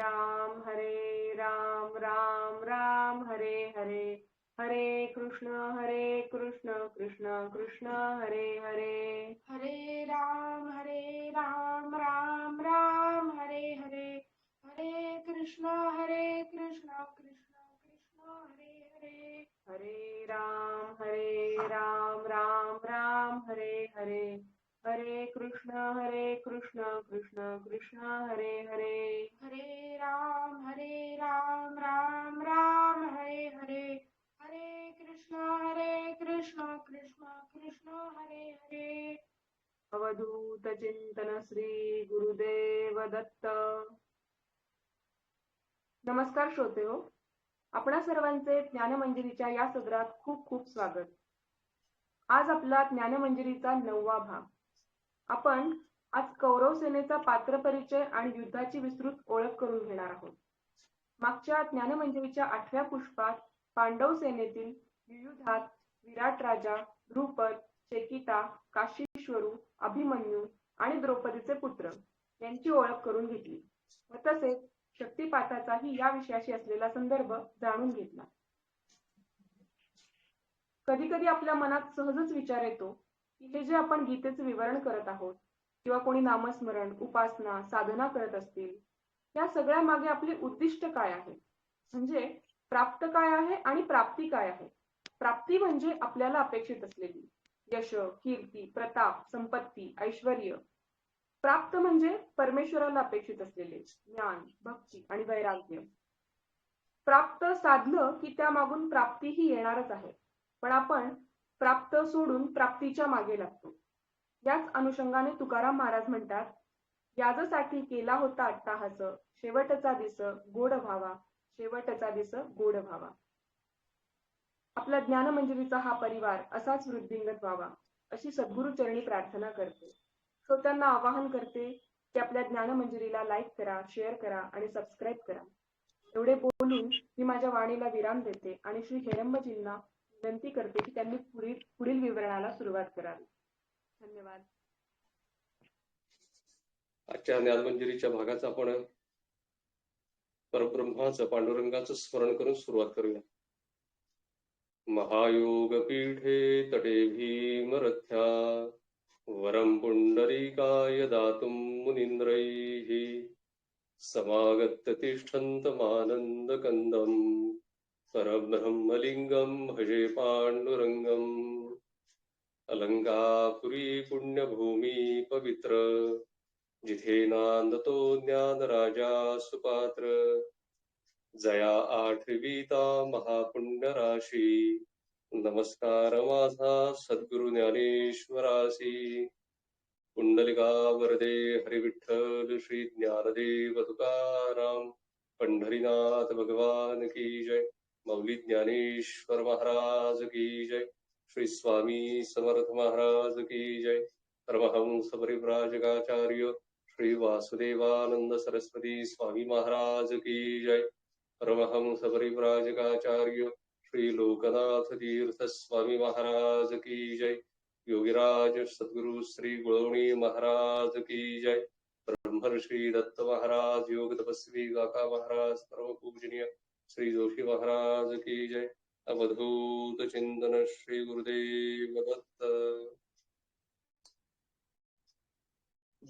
हरे राम राम राम हरे हरे, हरे कृष्ण कृष्ण कृष्ण हरे हरे, हरे राम राम राम हरे हरे, हरे कृष्ण कृष्ण कृष्ण हरे हरे, हरे राम राम राम हरे हरे, हरे कृष्ण कृष्ण कृष्ण हरे हरे, हरे राम राम राम हरे हरे, हरे कृष्ण कृष्ण कृष्ण हरे हरे. अवधूत चिंतन श्री गुरुदेव दत्त. नमस्कार श्रोते हो, आपणा सर्वांचे ज्ञानमंजरीच्या या सदरात खूप खूप स्वागत. आज आपला ज्ञानमंजरीचा 9वा भाग. आपण आज कौरव सेनेचा पात्र परिचय आणि युद्धाची विस्तृत ओळख करून घेणार आहोत. मागच्या ज्ञानमंजरीच्या 8व्या पुष्पात पांडव सेनेतील युयुधात, विराट राजा, ध्रुपद, चेकिता, काशीश्वरू, अभिमन्यू आणि द्रौपदीचे पुत्र यांची ओळख करून घेतली व तसेच शक्तिपाताचाही या विषयाशी असलेला संदर्भ जाणून घेतला. कधी कधी आपल्या मनात सहजच विचार येतो की हे जे आपण गीतेचे विवरण करत आहोत किंवा कोणी नामस्मरण, उपासना, साधना करत असतील, या सगळ्या मागे आपले उद्दिष्ट काय आहे, म्हणजे प्राप्त काय आहे आणि प्राप्ती काय आहे. प्राप्ती म्हणजे आपल्याला अपेक्षित असलेली यश, कीर्ती, प्रताप, संपत्ती, ऐश्वर्य. प्राप्त म्हणजे परमेश्वराला अपेक्षित असलेले ज्ञान, भक्ती आणि वैराग्य. प्राप्त साधलं की त्यामागून प्राप्तीही येणारच आहे, पण आपण प्राप्त सोडून प्राप्तीच्या मागे लागतो. याच अनुषंगाने तुकाराम महाराज म्हणतात, याजसाठी केला होता अट्टाहास, शेवटचा दिस गोड व्हावा, शेवटचा दिस गोड व्हावा. आपला ज्ञानमंजरीचा हा परिवार असाच वृद्धिंगत व्हावा, अशी सद्गुरुचरणी प्रार्थना करते. श्रोत्यांना आवाहन करते की आपल्या ज्ञानमंजरीला लाईक करा, शेअर करा आणि सबस्क्राईब करा. एवढे बोलून मी माझ्या वाणीला विराम देते आणि श्री हेरंबजींना विनंती करते की त्यांनी पुढील विवरणाला सुरुवात करावी. धन्यवाद. आजच्या ज्ञानमंजरीच्या भागाचं आपण परब्रह्माचं, पांडुरंगाचं स्मरण करून सुरुवात करूया. महायोग पीठे तटे भीमरथ्या, वरं पुंडरीकाय दातुं मुनींद्रैः, समागत्य तिष्ठन्तमानन्दकन्दं, परब्रह्मलिङ्गं भजे पाण्डुरङ्गम्. अलंकापुरी पुण्यभूमी पवित्र, जिथे नांदतो ज्ञान राजा सुपात्र. जया आठवीता महापुण्य राशी, नमस्कार माझा सद्गुरु ज्ञानेश्वरासी. पुंडलिका वरदे हरी विठ्ठल श्री ज्ञानदेव तुकाराम, पंढरीनाथ भगवान की जय. मौली ज्ञानेश्वर महाराज की जय. श्री स्वामी समर्थ महाराज की जय. परमहंस परिव्राजकाचार्य श्री वासुदेवानंद सरस्वती स्वामी महाराज की जय. परमहंस परिव्राजकाचार्य श्री लोकनाथ तीर्थ स्वामी महाराज की जय. योगीराज सद्गुरु श्री गुळवणी महाराज की जय. ब्रह्मर्षी दत्त महाराज, योग तपस्वी काका महाराज, परम पूजनीय श्री जोशी महाराज की जय. अवधूत चिंतन श्री गुरुदेव दत्त.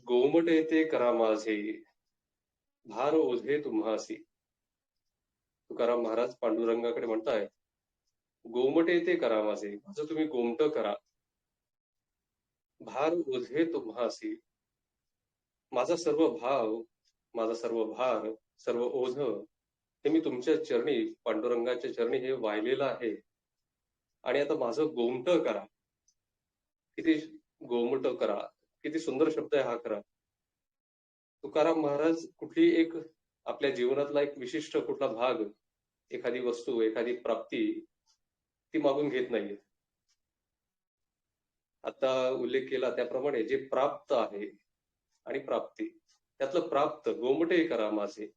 गोमटे ते करा माझे, भार ओझे तुम्हासी. तुकाराम महाराज पांडुरंगाकडे म्हणताय, गोमटे ते करा माझे, माझं तुम्ही गोमट करा. भार ओझे तुम्हासी, माझा सर्व भाव, माझा सर्व भार, सर्व ओझ हे मी तुमच्या चरणी, पांडुरंगाच्या चरणी हे वाहिलेलं आहे. आणि आता माझं गोमट करा. किती गोमट करा, किती सुंदर शब्द आहे हा खरा. तुकाराम महाराज कुठली एक आपल्या जीवनातला एक विशिष्ट कुठला भाग, एखादी वस्तू, एखादी प्राप्ती ती मागून घेत नाहीये. आता उल्लेख केला त्याप्रमाणे जे प्राप्त आहे आणि प्राप्ती, त्यातलं प्राप्त गोमटे करा माझे.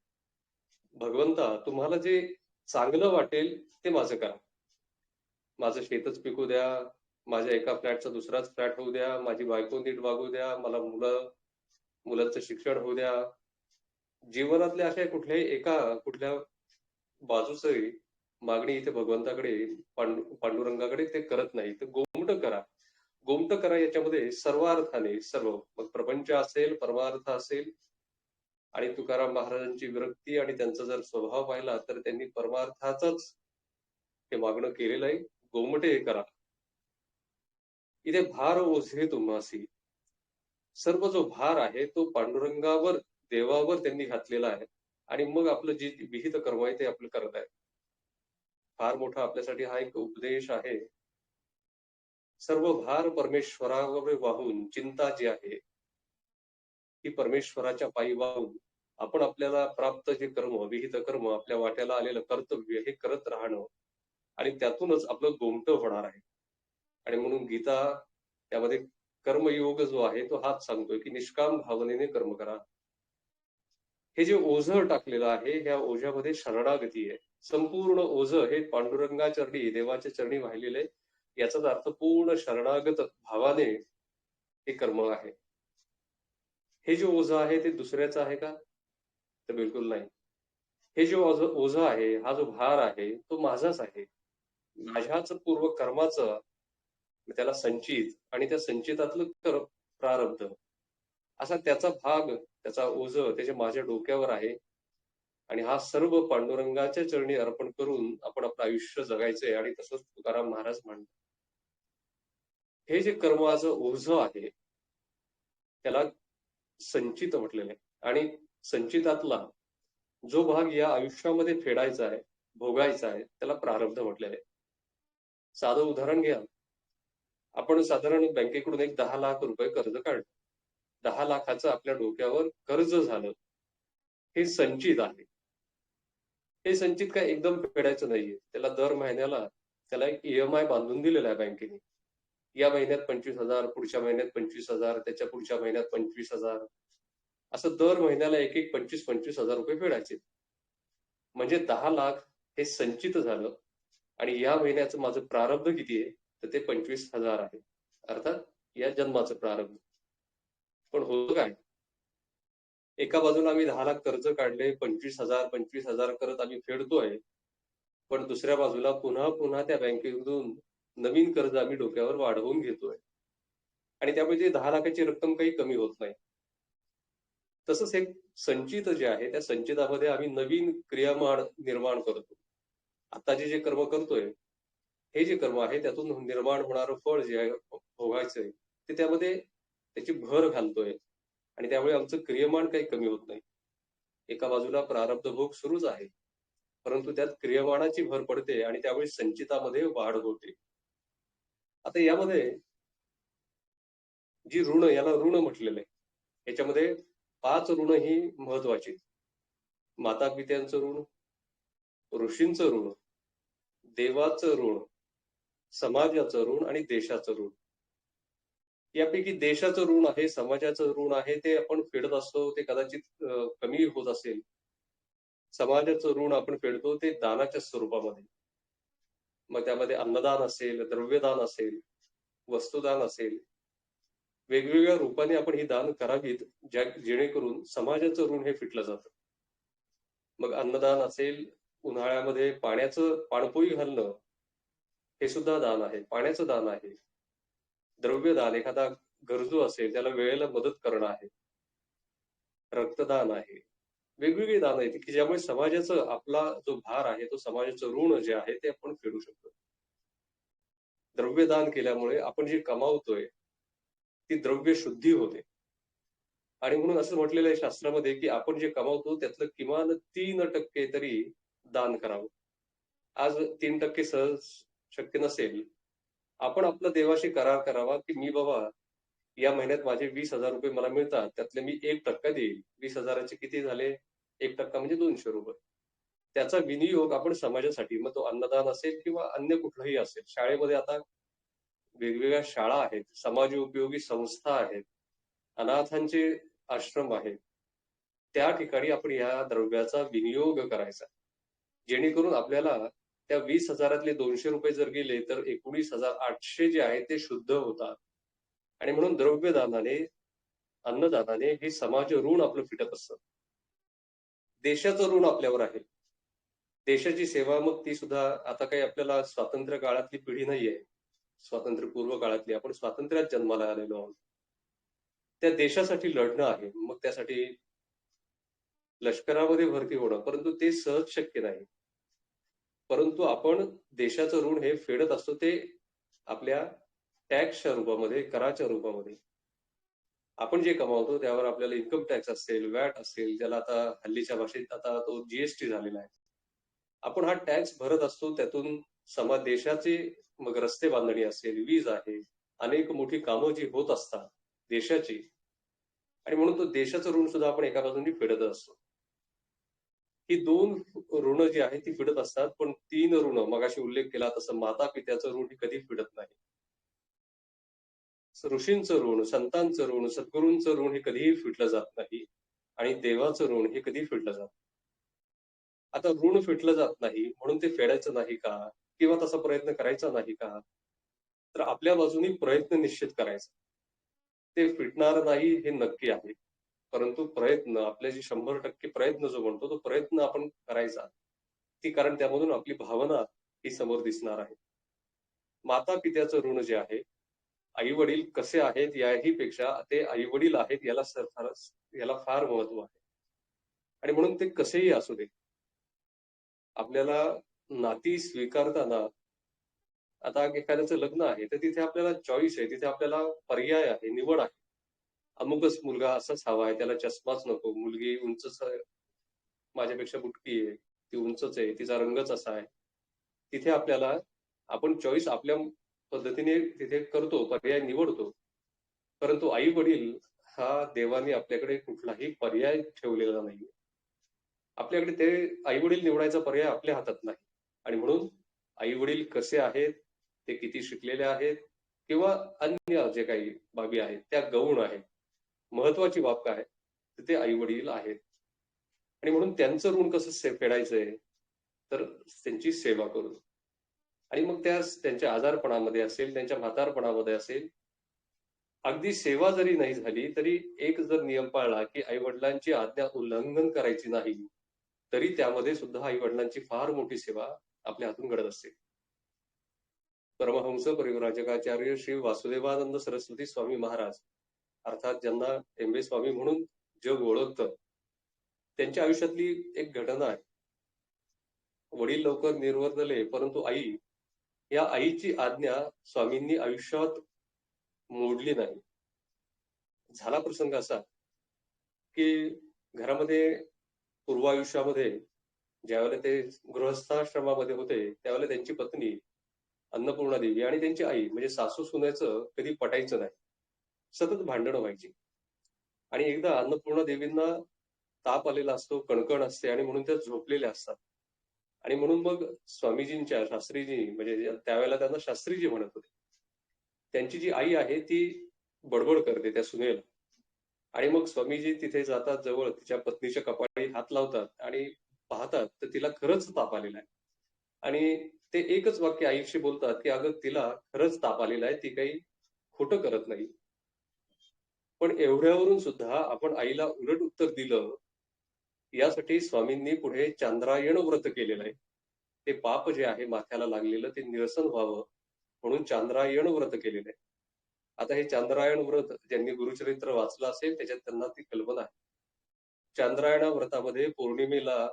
भगवंता तुम्हाला जे चांगलं वाटेल ते माझं करा. माझं शेतच पिकू द्या, माझ्या एका फ्लॅटचा दुसराच फ्लॅट होऊ द्या, माझी बायको नीट वागू द्या, मला मुलांचं शिक्षण होऊ द्या, जीवनातल्या अशा कुठल्या बाजूची मागणी इथे भगवंताकडे पांडुरंगाकडे ते करत नाही. तर गोमट करा. गोमट करा याच्यामध्ये सर्वार्थाने सर्व मग प्रपंच असेल, परमार्थ असेल आणि तुकाराम महाराजांची विरक्ती आणि त्यांचा जर स्वभाव पाहिला तर त्यांनी परमार्थाचंच हे मागणं केलेलं आहे. गोमटे हे करा. इथे भार ओझे तुम्हासी. सर्व जो भार आहे तो पांडुरंगावर, देवावर त्यांनी घातलेला आहे. आणि मग आपलं जे विहित कर्म आहे ते आपलं करत आहे. फार मोठा आपल्यासाठी हा एक उपदेश आहे. सर्व भार परमेश्वरावर वाहून चिंता जी आहे ती परमेश्वराच्या पायी वाहून आपण आपल्याला प्राप्त जे कर्म, विहित कर्म, आपल्या वाट्याला आलेलं कर्तव्य हे करत राहणं आणि त्यातूनच आपलं गोमटं होणार आहे. आणि म्हणून गीता त्यामध्ये कर्मयोग जो आहे तो हाच सांगतोय की निष्काम भावनेने कर्म करा. हे जे ओझं टाकलेलं आहे ह्या ओझ्यामध्ये शरणागती आहे. संपूर्ण ओझं हे पांडुरंगा चरणी, देवाच्या चरणी वाहिलेलं आहे. याचाच अर्थ पूर्ण शरणागत भावाने हे कर्म आहे. हे जे ओझं आहे ते दुसऱ्याचं आहे का? तर बिलकुल नाही. हे जे ओझं आहे, हा जो भार आहे तो माझाच आहे. माझ्याच पूर्व कर्माचं त्याला संचित आणि त्या संचितातलं प्रारब्ध असा त्याचा भाग, त्याचा ओझं त्याच्या माझ्या डोक्यावर आहे. आणि हा सर्व पांडुरंगाच्या चरणी अर्पण करून आपण आपलं आयुष्य जगायचंय. आणि तसंच तुकाराम महाराज म्हणतात. हे जे कर्माचं ओझं आहे त्याला संचित म्हटलेलं आहे. आणि संचितातला जो भाग या आयुष्यामध्ये फेडायचा आहे, भोगायचा आहे, त्याला प्रारब्ध म्हटलेलं आहे. साधं उदाहरण घ्या. आपण साधारण बँकेकडून एक 10 लाख रुपये कर्ज काढलं. 10 लाखाचं आपल्या डोक्यावर कर्ज झालं. हे संचित आहे. हे संचित काय एकदम फेडायचं नाहीये. त्याला दर महिन्याला त्याला एक EMI बांधून दिलेला आहे बँकेने. या महिन्यात 25,000, पुढच्या महिन्यात 25,000, त्याच्या पुढच्या महिन्यात 25,000. असं दर महिन्याला एक 25,000 रुपये फेडायचे. म्हणजे 10 लाख हे संचित झालं. आणि या महिन्याचं माझं प्रारब्ध किती आहे? तर ते 25,000 आहे. अर्थात या जन्माचं प्रारब्ध. पण होतं काय? एका बाजूला आम्ही 10 लाख कर्ज काढले, 25,000 करत आम्ही फेडतोय. पण दुसऱ्या बाजूला पुन्हा पुन्हा त्या बँकेतून नवीन कर्ज आम्ही डोक्यावर वाढवून घेतोय. आणि त्यामुळे ते 10 लाखाची रक्कम काही कमी होत नाही. तसंच हे संचित जे आहे त्या संचितामध्ये आम्ही नवीन क्रियामान निर्माण करतो. आता जे कर्म करतोय, हे जे कर्म आहे त्यातून निर्माण होणारं फळ जे आहे भोगायचंय ते त्यामध्ये त्याची भर घालतोय. आणि त्यामुळे आमचं क्रियमान काही कमी होत नाही. एका बाजूला प्रारब्ध भोग सुरूच आहे, परंतु त्यात क्रियमाणाची भर पडते आणि त्यामुळे संचितामध्ये वाढ होते. आता यामध्ये जी ऋण, याला ऋण म्हटलेलं आहे, याच्यामध्ये 5 ऋण ही महत्वाची. माता पित्यांचं ऋण, ऋषींचं ऋण, देवाचं ऋण, समाजाचं ऋण आणि देशाचं ऋण. यापैकी देशाचं ऋण आहे, समाजाचं ऋण आहे, ते आपण फेडत असतो, ते कदाचित कमी होत असेल. समाजाचं ऋण आपण फेडतो ते दानाच्या स्वरूपामध्ये. मग त्यामध्ये अन्नदान असेल, द्रव्यदान असेल, वस्तुदान असेल, वेगवेगळ्या रूपाने आपण ही दान करावीत, जेणेकरून समाजाचं ऋण हे फिटलं जातं. मग अन्नदान असेल, उन्हाळ्यामध्ये पाण्याचं पाणपोई घालणं हे सुद्धा दान आहे, पाण्याचं दान आहे. द्रव्यदान, एखादा गरजू असेल त्याला वेळेला मदत करणं आहे. रक्तदान आहे. वेगवेगळी दान आहेत की ज्यामुळे समाजाचं आपला जो भार आहे तो समाजाचं ऋण जे आहे ते आपण फेडू शकतो. द्रव्यदान केल्यामुळे आपण जे कमावतोय ती द्रव्य शुद्धी होते. आणि म्हणून असं म्हटलेलं आहे शास्त्रामध्ये की आपण जे कमावतो त्यातलं किमान 3% तरी दान करावं. आज 3% सहज शक्य नसेल. आपण आपला देवाशी करार करावा की मी बाबा या महिन्यात माझे 20,000 रुपये मला मिळतात, त्यातले मी 1% देईल. 20,000चे किती झाले? 1% म्हणजे 200 रुपये. त्याचा विनियोग आपण समाजासाठी, मग तो अन्नदान असेल किंवा अन्य कुठलंही असेल. शाळेमध्ये आता वेगवेगळ्या शाळा आहेत, समाजोपयोगी संस्था आहेत, अनाथांचे आश्रम आहेत. त्या ठिकाणी आपण या द्रव्याचा विनियोग करायचा. जेणेकरून आपल्याला त्या 20,000तले 200 रुपये जर गेले तर 19,800 जे आहे ते शुद्ध होतात. आणि म्हणून द्रव्यदानाने, अन्नदानाने हे समाज ऋण आपलं फिटत असतं. देशाचं ऋण आपल्यावर आहे. देशाची सेवा मग ती सुद्धा आता काही आपल्याला स्वातंत्र्य काळातली पिढी नाहीये. स्वातंत्र्यपूर्व काळातली आपण स्वातंत्र्यात जन्माला आलेलो आहोत. त्या देशासाठी लढणं आहे. मग त्यासाठी लष्करामध्ये भरती होणं, परंतु ते सहज शक्य नाही. परंतु आपण देशाचं ऋण हे फेडत असतो ते आपल्या टॅक्सच्या रूपामध्ये, कराच्या रूपामध्ये. आपण जे कमावतो त्यावर आपल्याला इन्कम टॅक्स असेल, वॅट असेल, ज्याला आता हल्लीच्या भाषेत आता तो जीएसटी झालेला आहे. आपण हा टॅक्स भरत असतो, त्यातून समाज देशाचे मग रस्ते बांधणी असेल, वीज आहे, अनेक मोठी कामं जी होत असतात देशाची, आणि म्हणून तो देशाचं ऋण सुद्धा आपण एका बाजूने फेडत असतो. ही 2 ऋण जी आहेत ती फेडत असतात, पण 3 ऋण मगाशी उल्लेख केला तसं माता पित्याचं ऋण ही कधी फेडत नाही. ऋषींचं ऋण, संतांचं ऋण, सद्गुरूंचं ऋण हे कधीही फिटलं जात नाही, आणि देवाचं ऋण हे कधी फिटलं जात. आता ऋण फिटलं जात नाही म्हणून ते फेडायचं नाही का, किंवा तसा प्रयत्न करायचा नाही का? तर आपल्या बाजूनी प्रयत्न निश्चित करायचा. ते फिटणार नाही हे नक्की आहे, परंतु प्रयत्न आपल्याची 100% प्रयत्न जो म्हणतो तो प्रयत्न आपण करायचा. ती कारण त्यामधून आपली भावना ही समोर दिसणार आहे. माता पित्याचं ऋण जे आहे, आई वडील कसे आहेत याही पेक्षा ते आई वडील आहेत याला फार महत्व आहे. आणि म्हणून ते कसेही असू दे, आपल्याला नाती स्वीकारताना आता एखाद्याचं लग्न आहे तर तिथे आपल्याला चॉईस आहे, तिथे आपल्याला पर्याय आहे, निवड आहे. अमुकच मुलगा असाच हवा आहे, त्याला चष्माच नको, मुलगी उंचच आहे, माझ्यापेक्षा बुटकी आहे, ती उंचच आहे, तिचा रंगच असा आहे. तिथे आपल्याला आपण चॉईस आपल्या पद्धतीने तिथे करतो, पर्याय निवडतो. परंतु आई वडील हा देवाने आपल्याकडे कुठलाही पर्याय ठेवलेला नाही. आपल्याकडे ते आई वडील निवडायचा पर्याय आपल्या हातात नाही. आणि म्हणून आई वडील कसे आहेत, ते किती शिकलेले आहेत, किंवा अन्य जे काही बाबी आहेत त्या गौण आहेत. महत्वाची बाब काय आहे, तर ते आई वडील आहेत. आणि म्हणून त्यांचं ऋण कसं फेडायचंय, तर त्यांची सेवा करून. आणि मग त्यांच्या आजारपणामध्ये असेल, त्यांच्या म्हातारपणामध्ये असेल, अगदी सेवा जरी नाही झाली तरी एक जर नियम पाळला की आई वडिलांची आज्ञा उल्लंघन करायची नाही, तरी त्यामध्ये सुद्धा आई वडिलांची फार मोठी सेवा आपल्या हातून घडत असते. परमहंस परिव्राजकाचार्य श्री वासुदेवानंद सरस्वती स्वामी महाराज, अर्थात ज्यांना एम स्वामी म्हणून जग ओळखतं, त्यांच्या आयुष्यातली एक घटना आहे. वडील लवकर निर्वर्तले, परंतु या आईची आज्ञा स्वामींनी आयुष्यात मोडली नाही. झाला प्रसंग असा की घरामध्ये पूर्वायुष्यामध्ये ज्यावेळेला ते गृहस्थाश्रमामध्ये होते, त्यावेळेला त्यांची पत्नी अन्नपूर्णा देवी आणि त्यांची आई म्हणजे सासू सुनेचं कधी पटायचं नाही. सतत भांडणं व्हायची. आणि एकदा अन्नपूर्णा देवींना ताप आलेला असतो, कणकण असते, आणि म्हणून त्या झोपलेल्या असतात. आणि म्हणून मग स्वामीजींच्या शास्त्रीजी, म्हणजे त्यावेळेला त्यांना शास्त्रीजी म्हणत होते, त्यांची जी आई आहे ती बडबड करते त्या सुनेला. आणि मग स्वामीजी तिथे जातात, जवळ तिच्या पत्नीच्या कपाळी हात लावतात आणि पाहतात तर तिला खरंच ताप आलेला आहे. आणि ते एकच वाक्य आईशी बोलतात की अगं तिला खरंच ताप आलेला आहे, ती काही खोटं करत नाही. पण एवढ्यावरून सुद्धा आपण आईला उलट उत्तर दिलं, यासाठी स्वामींनी पुढे चांद्रायण व्रत केलेलं आहे. ते पाप जे आहे माथ्याला लागलेलं ते निरसन व्हावं म्हणून चांद्रायण व्रत केलेलं आहे. आता हे चांद्रायण व्रत ज्यांनी गुरुचरित्र वाचलं असेल त्याच्यात त्यांना ती कल्पना आहे. चांद्रायण व्रतामध्ये पौर्णिमेला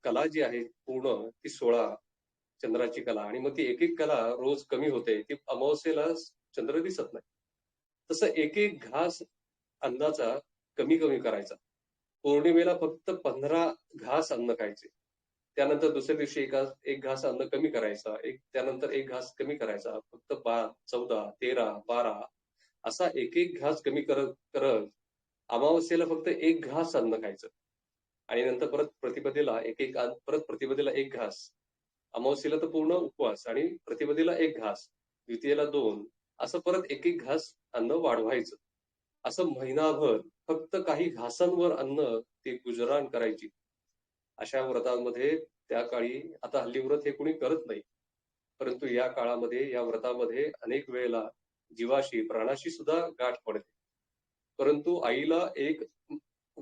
कला जी आहे पूर्ण ती 16 चंद्राची कला, आणि मग ती एक एक कला रोज कमी होते, ती अमावस्येला चंद्र दिसत नाही. तसं एक एक घास अन्नाचा कमी कमी करायचा. पौर्णिमेला फक्त 15 घास अन्न खायचे. त्यानंतर दुसऱ्या दिवशी एक घास अन्न कमी करायचा, त्यानंतर एक घास कमी करायचा, फक्त 14, 13, 12 असा एक एक घास कमी करत करत अमावस्येला फक्त एक घास अन्न खायचं. आणि नंतर परत प्रतिपदेला एक घास, अमावस्येला तर पूर्ण उपवास, आणि प्रतिपदेला एक घास, द्वितीयेला 2, असं परत एक एक घास अन्न वाढवायचं. असं महिनाभर फक्त काही घासांवर अन्न ती गुजराण करायची. अशा व्रतांमध्ये त्या काळी, आता हल्ली व्रत हे कुणी करत नाही, परंतु या काळामध्ये या व्रतामध्ये अनेक वेळेला जीवाशी प्राणाशी सुद्धा गाठ पडते. परंतु आईला एक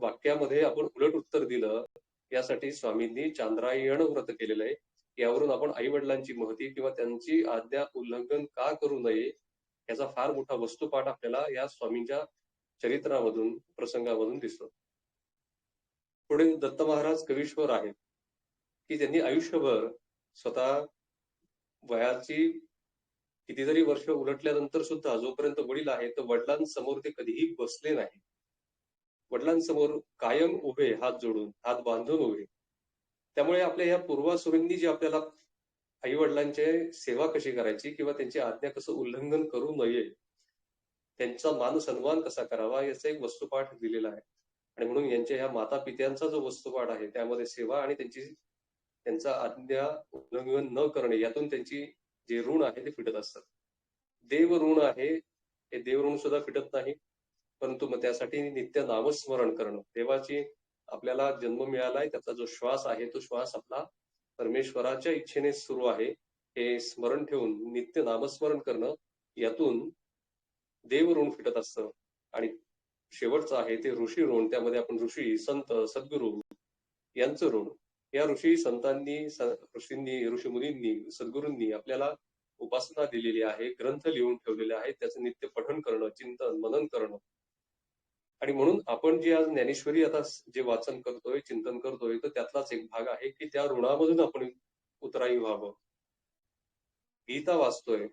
वाक्यामध्ये आपण उलट उत्तर दिलं, यासाठी स्वामींनी चांद्रायण व्रत केलेलं आहे. यावरून आपण आई वडिलांची महती किंवा त्यांची आज्ञा उल्लंघन का करू नये याचा फार मोठा वस्तुपाठ आपल्याला या स्वामींच्या चरित्रामधून, प्रसंगामधून दिसतो. पुढे दत्त महाराज कवीश्वर आहेत, की त्यांनी आयुष्यभर स्वतः वयाची कितीतरी वर्ष उलटल्यानंतर सुद्धा जोपर्यंत वडील आहेत, तर वडिलांसमोर ते कधीही बसले नाही. वडिलांसमोर कायम उभे, हात जोडून, हात बांधून उभे. त्यामुळे आपल्या या पूर्वासुरींनी जे आपल्याला आई वडिलांचे सेवा कशी करायची किंवा त्यांची आज्ञा कसं उल्लंघन करू नये, त्यांचा मान सन्मान कसा करावा याचा एक वस्तुपाठ दिलेला आहे. आणि म्हणून यांच्या ह्या माता पित्यांचा जो वस्तुपाठ आहे त्यामध्ये सेवा आणि त्यांचा आज्ञा उल्लंघन न करणे यातून त्यांची जे ऋण आहे ते फिटत असतात. देव ऋण आहे, हे देव ऋण सुद्धा फिटत नाही, परंतु मग त्यासाठी नित्य नामस्मरण करणं. देवाची आपल्याला जन्म मिळालाय, त्याचा जो श्वास आहे तो श्वास आपला परमेश्वराच्या इच्छेने सुरू आहे, हे स्मरण ठेवून नित्य नामस्मरण करणं, यातून देव ऋण फिटत असतं. आणि शेवटचं आहे ते ऋषी ऋण. त्यामध्ये आपण ऋषी, संत, सद्गुरू यांचं ऋण. या ऋषी संतांनी, ऋषींनी, ऋषीमुनींनी, सद्गुरूंनी आपल्याला उपासना दिलेली आहे, ग्रंथ लिहून ठेवलेले आहेत, त्याचं नित्य पठण करणं, चिंतन मनन करणं. आणि म्हणून आपण जी आज ज्ञानेश्वरी आता जे वाचन करतोय, चिंतन करतोय, तर त्यातलाच एक भाग आहे की त्या ऋणामधून आपण उतराई व्हावं. गीता वाचतोय,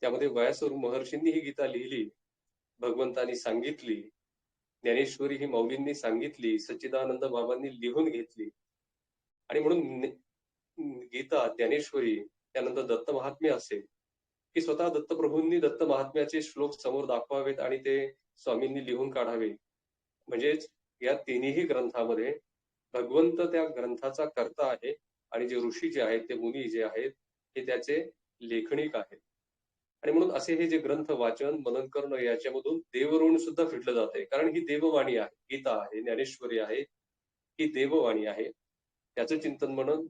त्यामध्ये व्यासरूप महर्षींनी ही गीता लिहिली, भगवंतांनी सांगितली, ज्ञानेश्वरी ही मौलींनी सांगितली, सच्चिदानंद बाबांनी लिहून घेतली. आणि म्हणून गीता, ज्ञानेश्वरी, त्यानंतर दत्त महात्म्य असेल, की स्वतः दत्तप्रभूंनी दत्त महात्म्याचे श्लोक समोर दाखवावेत आणि ते स्वामींनी लिहून काढावे. म्हणजेच या तिन्ही ग्रंथामध्ये भगवंत त्या ग्रंथाचा कर्ता आहे आणि जे ऋषी जे आहेत, ते मुनी जे आहेत, हे त्याचे लेखनिक आहेत. आणि म्हणून असे हे जे ग्रंथ वाचन मनन करणं, याच्यामधून देवऋण सुद्धा फिटलं जाते. कारण ही देववाणी आहे, गीता आहे, ज्ञानेश्वरी आहे, ही देववाणी आहे. त्याचं चिंतन मनन,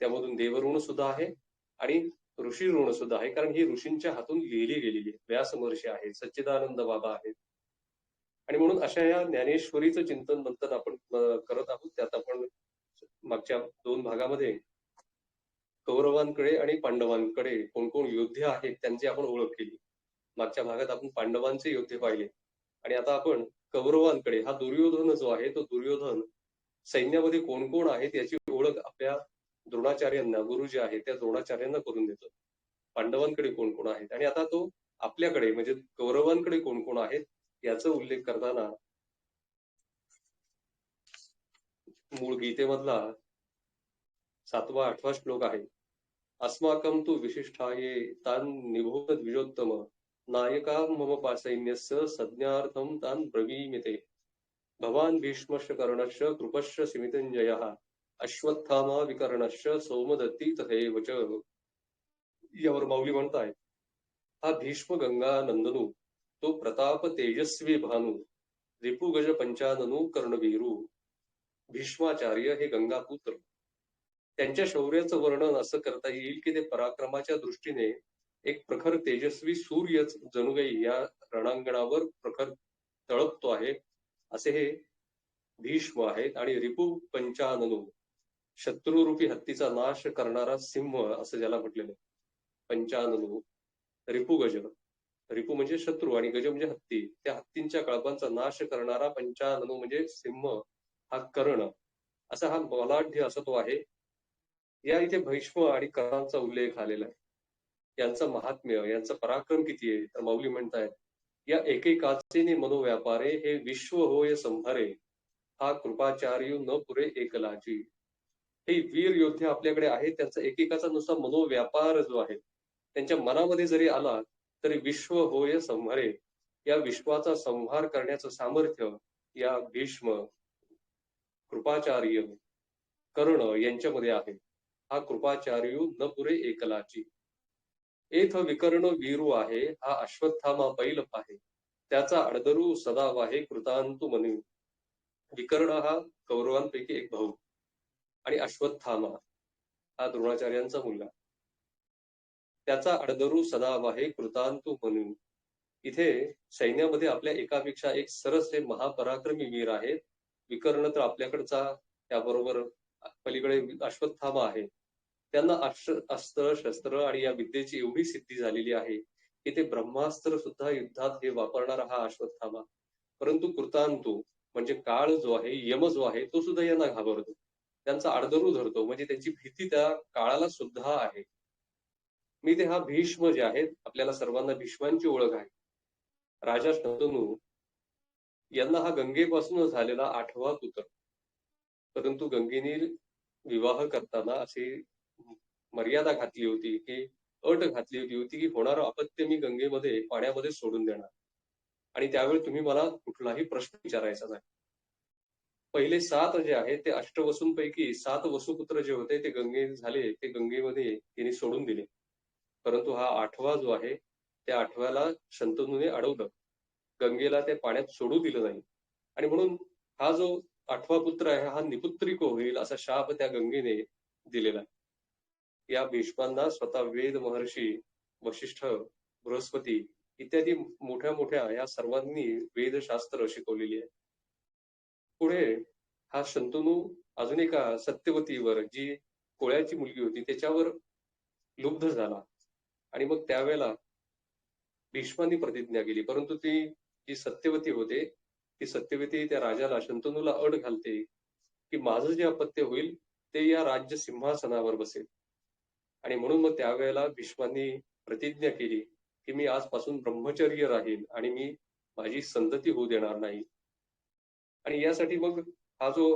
त्यामधून देवऋण सुद्धा आहे आणि ऋषी ऋण सुद्धा आहे. कारण ही ऋषींच्या हातून लिहिली गेलेली आहे. व्यास महर्षी आहेत, सच्चिदानंद बाबा आहेत. आणि म्हणून अशा या ज्ञानेश्वरीचं चिंतन मंथन आपण करत आहोत. त्यात आपण मागच्या 2 भागामध्ये कौरवांकडे आणि पांडवांकडे कोण कोण योद्धे आहेत त्यांची आपण ओळख केली. मागच्या भागात आपण पांडवांचे योद्धे पाहिले आणि आता आपण कौरवांकडे, हा दुर्योधन जो आहे तो दुर्योधन सैन्यामध्ये कोण कोण आहेत याची ओळख आपल्या द्रोणाचार्यांना, गुरु जे आहेत त्या द्रोणाचार्यांना करून देतो. पांडवांकडे कोण कोण आहेत आणि आता तो आपल्याकडे म्हणजे कौरवांकडे कोण कोण आहेत याचा उल्लेख करताना मूळ गीतेमधला 7वा 8वा श्लोक आहे. अस्माकं तु विशिष्टाये तान निबोध द्विजोत्तम नायका मम सैन्यस्य संज्ञार्थं तान ब्रवीमिते. भवान भीष्मश्च कर्णश्च कृपश्च सिमितञ्जयः अश्वत्थामा विकर्णश्च सोमदत्ती तथैव च. यावर माऊली म्हणताय, हा भीष्म गंगा नंदनू, तो प्रताप तेजस्वी भानू, रिपुगज पंचाननू कर्णवीरू. भीष्माचार्य हे गंगापुत्र. त्यांच्या शौर्याचं वर्णन असं करता येईल की ते पराक्रमाच्या दृष्टीने एक प्रखर तेजस्वी सूर्यच जणू काही या रणांगणावर प्रखर तळपतो आहे, असे हे भीष्म आहेत. आणि रिपू पंचाननू, शत्रुरूपी हत्तीचा नाश करणारा सिंह असं ज्याला म्हटलेलं. पंचाननू, रिपुगज, रिपू म्हणजे शत्रू आणि गज म्हणजे हत्ती, त्या हत्तींच्या कळपांचा नाश करणारा पंचाननू म्हणजे सिंह, हा कर्ण, असा हा बलाढ्य असा तो आहे. या इथे भीष्म आणि कर्णांचा उल्लेख आलेला आहे. यांचं महात्म्य, यांचं पराक्रम किती आहे तर माऊली म्हणतायत, या एकेकाचे मनोव्यापारे हे विश्व होय संभारे, हा कृपाचार्य न पुरे एकलाची. हे वीर योद्धे आपल्याकडे आहेत, त्यांचा एकेकाचा नुसता मनोव्यापार जो आहे त्यांच्या मनामध्ये जरी आला तरी विश्व होय संभारे, या विश्वाचा संहार करण्याचं सामर्थ्य या भीष्म, कृपाचार्य, कर्ण यांच्यामध्ये आहे. हा कृपाचार्यू न पुरे एकलाची. एथ विकर्ण वीरू आहे, हा अश्वत्थामा बैल आहे, त्याचा अडदरू सदा वाहे कृतांतु मनी. विकर्ण हा कौरवांपैकी एक भाऊ आणि अश्वत्थामा हा द्रोणाचार्यांचा मुलगा. त्याचा अडदरू सदा वाहे कृतांतु मनी. इथे सैन्यामध्ये आपल्या एकापेक्षा एक सरस हे महापराक्रमी वीर आहेत. विकर्ण तर आपल्याकडचा, त्याबरोबर पलीकडे अश्वत्थामा आहे. त्यांना अस्त्र शस्त्र आणि या विद्येची एवढी सिद्धी झालेली आहे की ते ब्रह्मास्त्र सुद्धा युद्धात हे वापरणारा हा अश्वत्थामा. परंतु कृतांतू म्हणजे काळ जो आहे, यम जो आहे, तो सुद्धा यांना घाबरतो. त्यांचा आडदरू धरतो, म्हणजे त्यांची भीती त्या काळाला सुद्धा आहे. मी ते हा भीष्म जे आहेत, आपल्याला सर्वांना भीष्मांची ओळख आहे. राजा शंतनू यांना हा गंगेपासून झालेला 8वा पुत्र. परंतु गंगेने विवाह करताना अशी मर्यादा घातली होती, की अट घातली होती की होणारं अपत्य मी गंगेमध्ये पाण्यामध्ये सोडून देणार. आणि त्यावेळी तुम्ही मला कुठलाही प्रश्न विचारायचा नाही. पहिले 7 जे आहेत ते अष्टवसूंपैकी 7 वसुपुत्र जे होते ते झाले, ते गंगेमध्ये तिने सोडून दिले. परंतु हा 8वा जो आहे, त्या 8व्याला शंतनूने अडवलं. गंगेला त्या पाण्यात सोडू दिलं नाही. आणि म्हणून हा जो 8वा पुत्र आहे हा निपुत्रिक होईल असा शाप त्या गंगेने दिलेला आहे. या भीष्मांना स्वतः वेद महर्षी वशिष्ठ, बृहस्पती इत्यादी मोठ्या मोठ्या या सर्वांनी वेदशास्त्र शिकवलेली आहे. पुढे हा शंतनू अजून एका सत्यवतीवर, जी कोळ्याची मुलगी होती, त्याच्यावर लुब्ध झाला. आणि मग त्यावेळेला भीष्मांनी प्रतिज्ञा केली. परंतु ती जी सत्यवती होते, ती सत्यवती त्या राजाला, शंतनूला अट घालते की माझं जे अपत्य होईल ते या राज्य सिंहासनावर बसेल. आणि म्हणून मग त्यावेळेला भीष्मांनी प्रतिज्ञा केली की मी आजपासून ब्रह्मचर्य राहील आणि मी माझी संतती होऊ देणार नाही. आणि यासाठी मग हा जो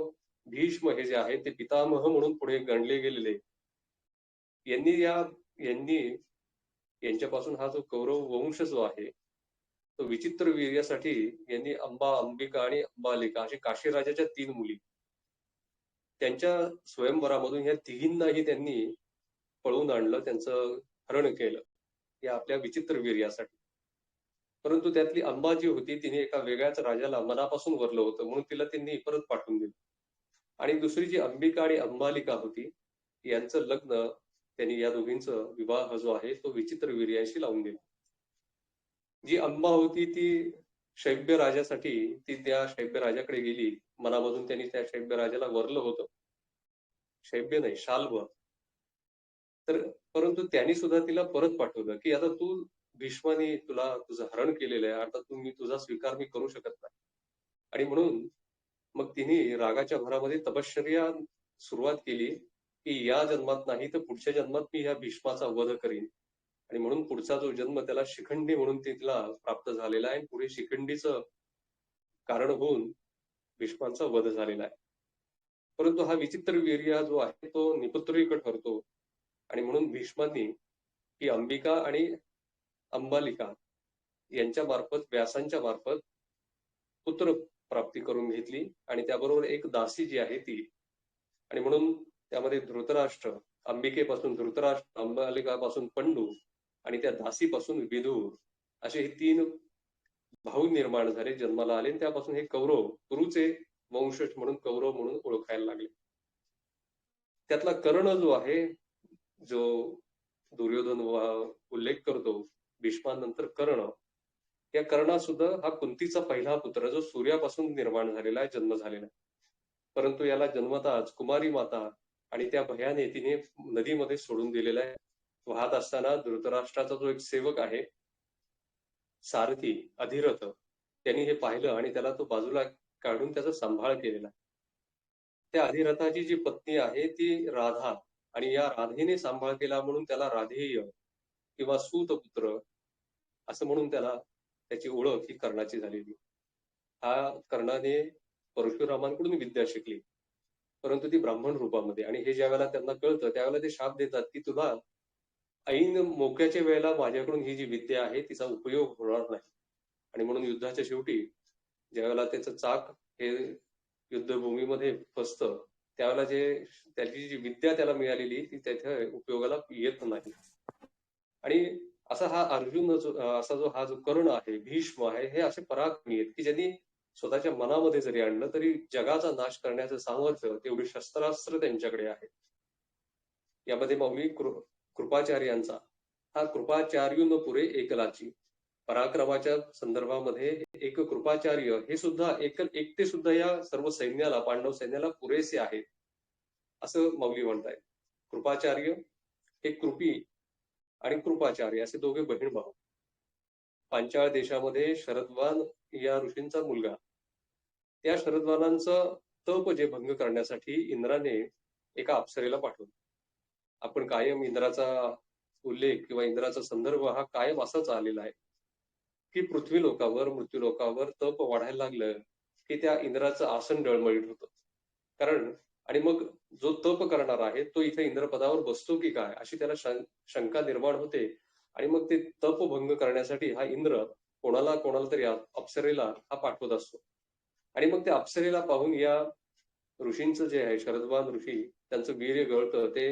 भीष्म हे जे आहे ते पितामह म्हणून पुढे गणले गेलेले, यांनी यांच्यापासून हा जो कौरव वंश जो आहे तो विचित्र वीर्यासाठी यांनी अंबा, अंबिका आणि अंबालिका अशी काशी राजाच्या 3 मुली, त्यांच्या स्वयंवरामधून ह्या तिघींनाही त्यांनी पळवून आणलं, त्यांचं हरण केलं या आपल्या विचित्र वीर्यासाठी. परंतु त्यातली अंबा जी होती तिने एका वेगळ्याच राजाला मनापासून वरलं होतं, म्हणून तिला त्यांनी परत पाठवून दिलं. आणि दुसरी जी अंबिका आणि अंबालिका होती, यांचं लग्न त्यांनी, या दोघींचं विवाह जो आहे तो विचित्र वीर्याशी लावून दिला. जी अंबा होती ती शैब्य राजासाठी, ती त्या शैब्य राजाकडे गेली. मनामधून त्यांनी त्या शैब्य राजाला वरलं होतं. शैब्य नाही, शाल्व. तर परंतु त्यांनी सुद्धा तिला परत पाठवलं की आता तू, भीष्माने तुला तुझं हरण केलेलं आहे, आता तुझा स्वीकार मी करू शकत नाही. आणि म्हणून मग तिने रागाच्या भरामध्ये तपश्चर्या सुरुवात केली की या जन्मात नाही तर पुढच्या जन्मात मी ह्या भीष्माचा वध करीन. आणि म्हणून पुढचा जो जन्म त्याला शिखंडी म्हणून तिला प्राप्त झालेला आहे. पुढे शिखंडीचं कारण होऊन भीष्मांचा वध झालेला आहे. परंतु हा विचित्र वीर्य जो आहे तो निपुत्रिक ठरतो. आणि म्हणून भीष्मांनी ही अंबिका आणि अंबालिका यांच्या मार्फत, व्यासांच्या मार्फत पुत्र प्राप्ती करून घेतली. आणि त्याबरोबर एक दासी जी आहे ती. आणि म्हणून त्यामध्ये धृतराष्ट्र, अंबिकेपासून धृतराष्ट्र, अंबालिकापासून पंडू आणि त्या दासीपासून विदुर असे हे 3 भाऊ निर्माण झाले, जन्माला आले. त्यापासून हे कौरव, कुरुचे वंशज म्हणून कौरव म्हणून ओळखायला लागले. त्यातला कर्ण जो आहे, जो दुर्योधन उल्लेख करतो भीष्मानंतर कर्ण, या कर्णा सुद्धा हा कुंतीचा पहिला पुत्र, जो सूर्यापासून निर्माण झालेला आहे, जन्म झालेला आहे. परंतु याला जन्मताच कुमारी माता आणि त्या भयाने तिने नदीमध्ये सोडून दिलेला आहे. वाहत असताना धृतराष्ट्राचा जो एक सेवक आहे, सारथी अधिरथ, त्यांनी हे पाहिलं आणि त्याला तो बाजूला काढून त्याचा सांभाळ केलेला. त्या अधिरथाची जी पत्नी आहे ती राधा, आणि या राधेने सांभाळ केला म्हणून त्याला राधेय किंवा सूतपुत्र असं म्हणून त्याला, त्याची ओळख ही कर्णाची झालेली. हा कर्णाने परशुरामांकडून विद्या शिकली, परंतु ती ब्राह्मण रूपामध्ये. आणि हे ज्या वेळेला त्यांना कळतं त्यावेळेला ते शाप देतात की तुला ऐन मोक्याच्या वेळेला माझ्याकडून ही जी विद्या आहे तिचा उपयोग होणार नाही. आणि म्हणून युद्धाच्या शेवटी ज्यावेळेला त्याचं चाक हे युद्धभूमीमध्ये फसतं, त्यावेळेला त्याची जी विद्या त्याला मिळालेली ती त्याच्या उपयोगाला येत नाही. आणि असा हा अर्जुन, हा जो कर्ण आहे, भीष्म आहे, हे असे पराक्रमी आहेत की ज्यांनी स्वतःच्या मनामध्ये जरी आणलं तरी जगाचा नाश करण्याचं सामर्थ्य, तेवढी शस्त्रास्त्र त्यांच्याकडे आहे. यामध्ये मौली कृपाचार्यांचा, हा कृपाचार्युन पुरे एकलाची, पराक्रमाच्या संदर्भामध्ये एक कृपाचार्य हे सुद्धा एकटे सुद्धा या सर्व सैन्याला, पांडव सैन्याला पुरेसे आहेत असं माऊली म्हणतायत. कृपाचार्य हे कृपी आणि कृपाचार्य असे दोघे बहीण भाऊ. पांचाळ देशामध्ये शरद्वान या ऋषींचा मुलगा, त्या शरद्वानांचं तप जे भंग करण्यासाठी इंद्राने एका अप्सरेला पाठवलं. आपण कायम इंद्राचा उल्लेख किंवा इंद्राचा संदर्भ हा कायम असाच आलेला आहे की पृथ्वी लोकावर, मृत्यू लोकावर तप वाढायला लागलं की त्या इंद्राचं आसन डळमळीत होतं. कारण आणि मग जो तप करणार आहे तो इथे इंद्रपदावर बसतो की काय अशी त्याला शंका निर्माण होते. आणि मग ते तप भंग करण्यासाठी हा इंद्र कोणाला तरी अप्सरेला हा पाठवत असतो. आणि मग त्या अप्सरेला पाहून या ऋषींचं जे आहे शरद्वान ऋषी, त्यांचं वीर्य गळतं, ते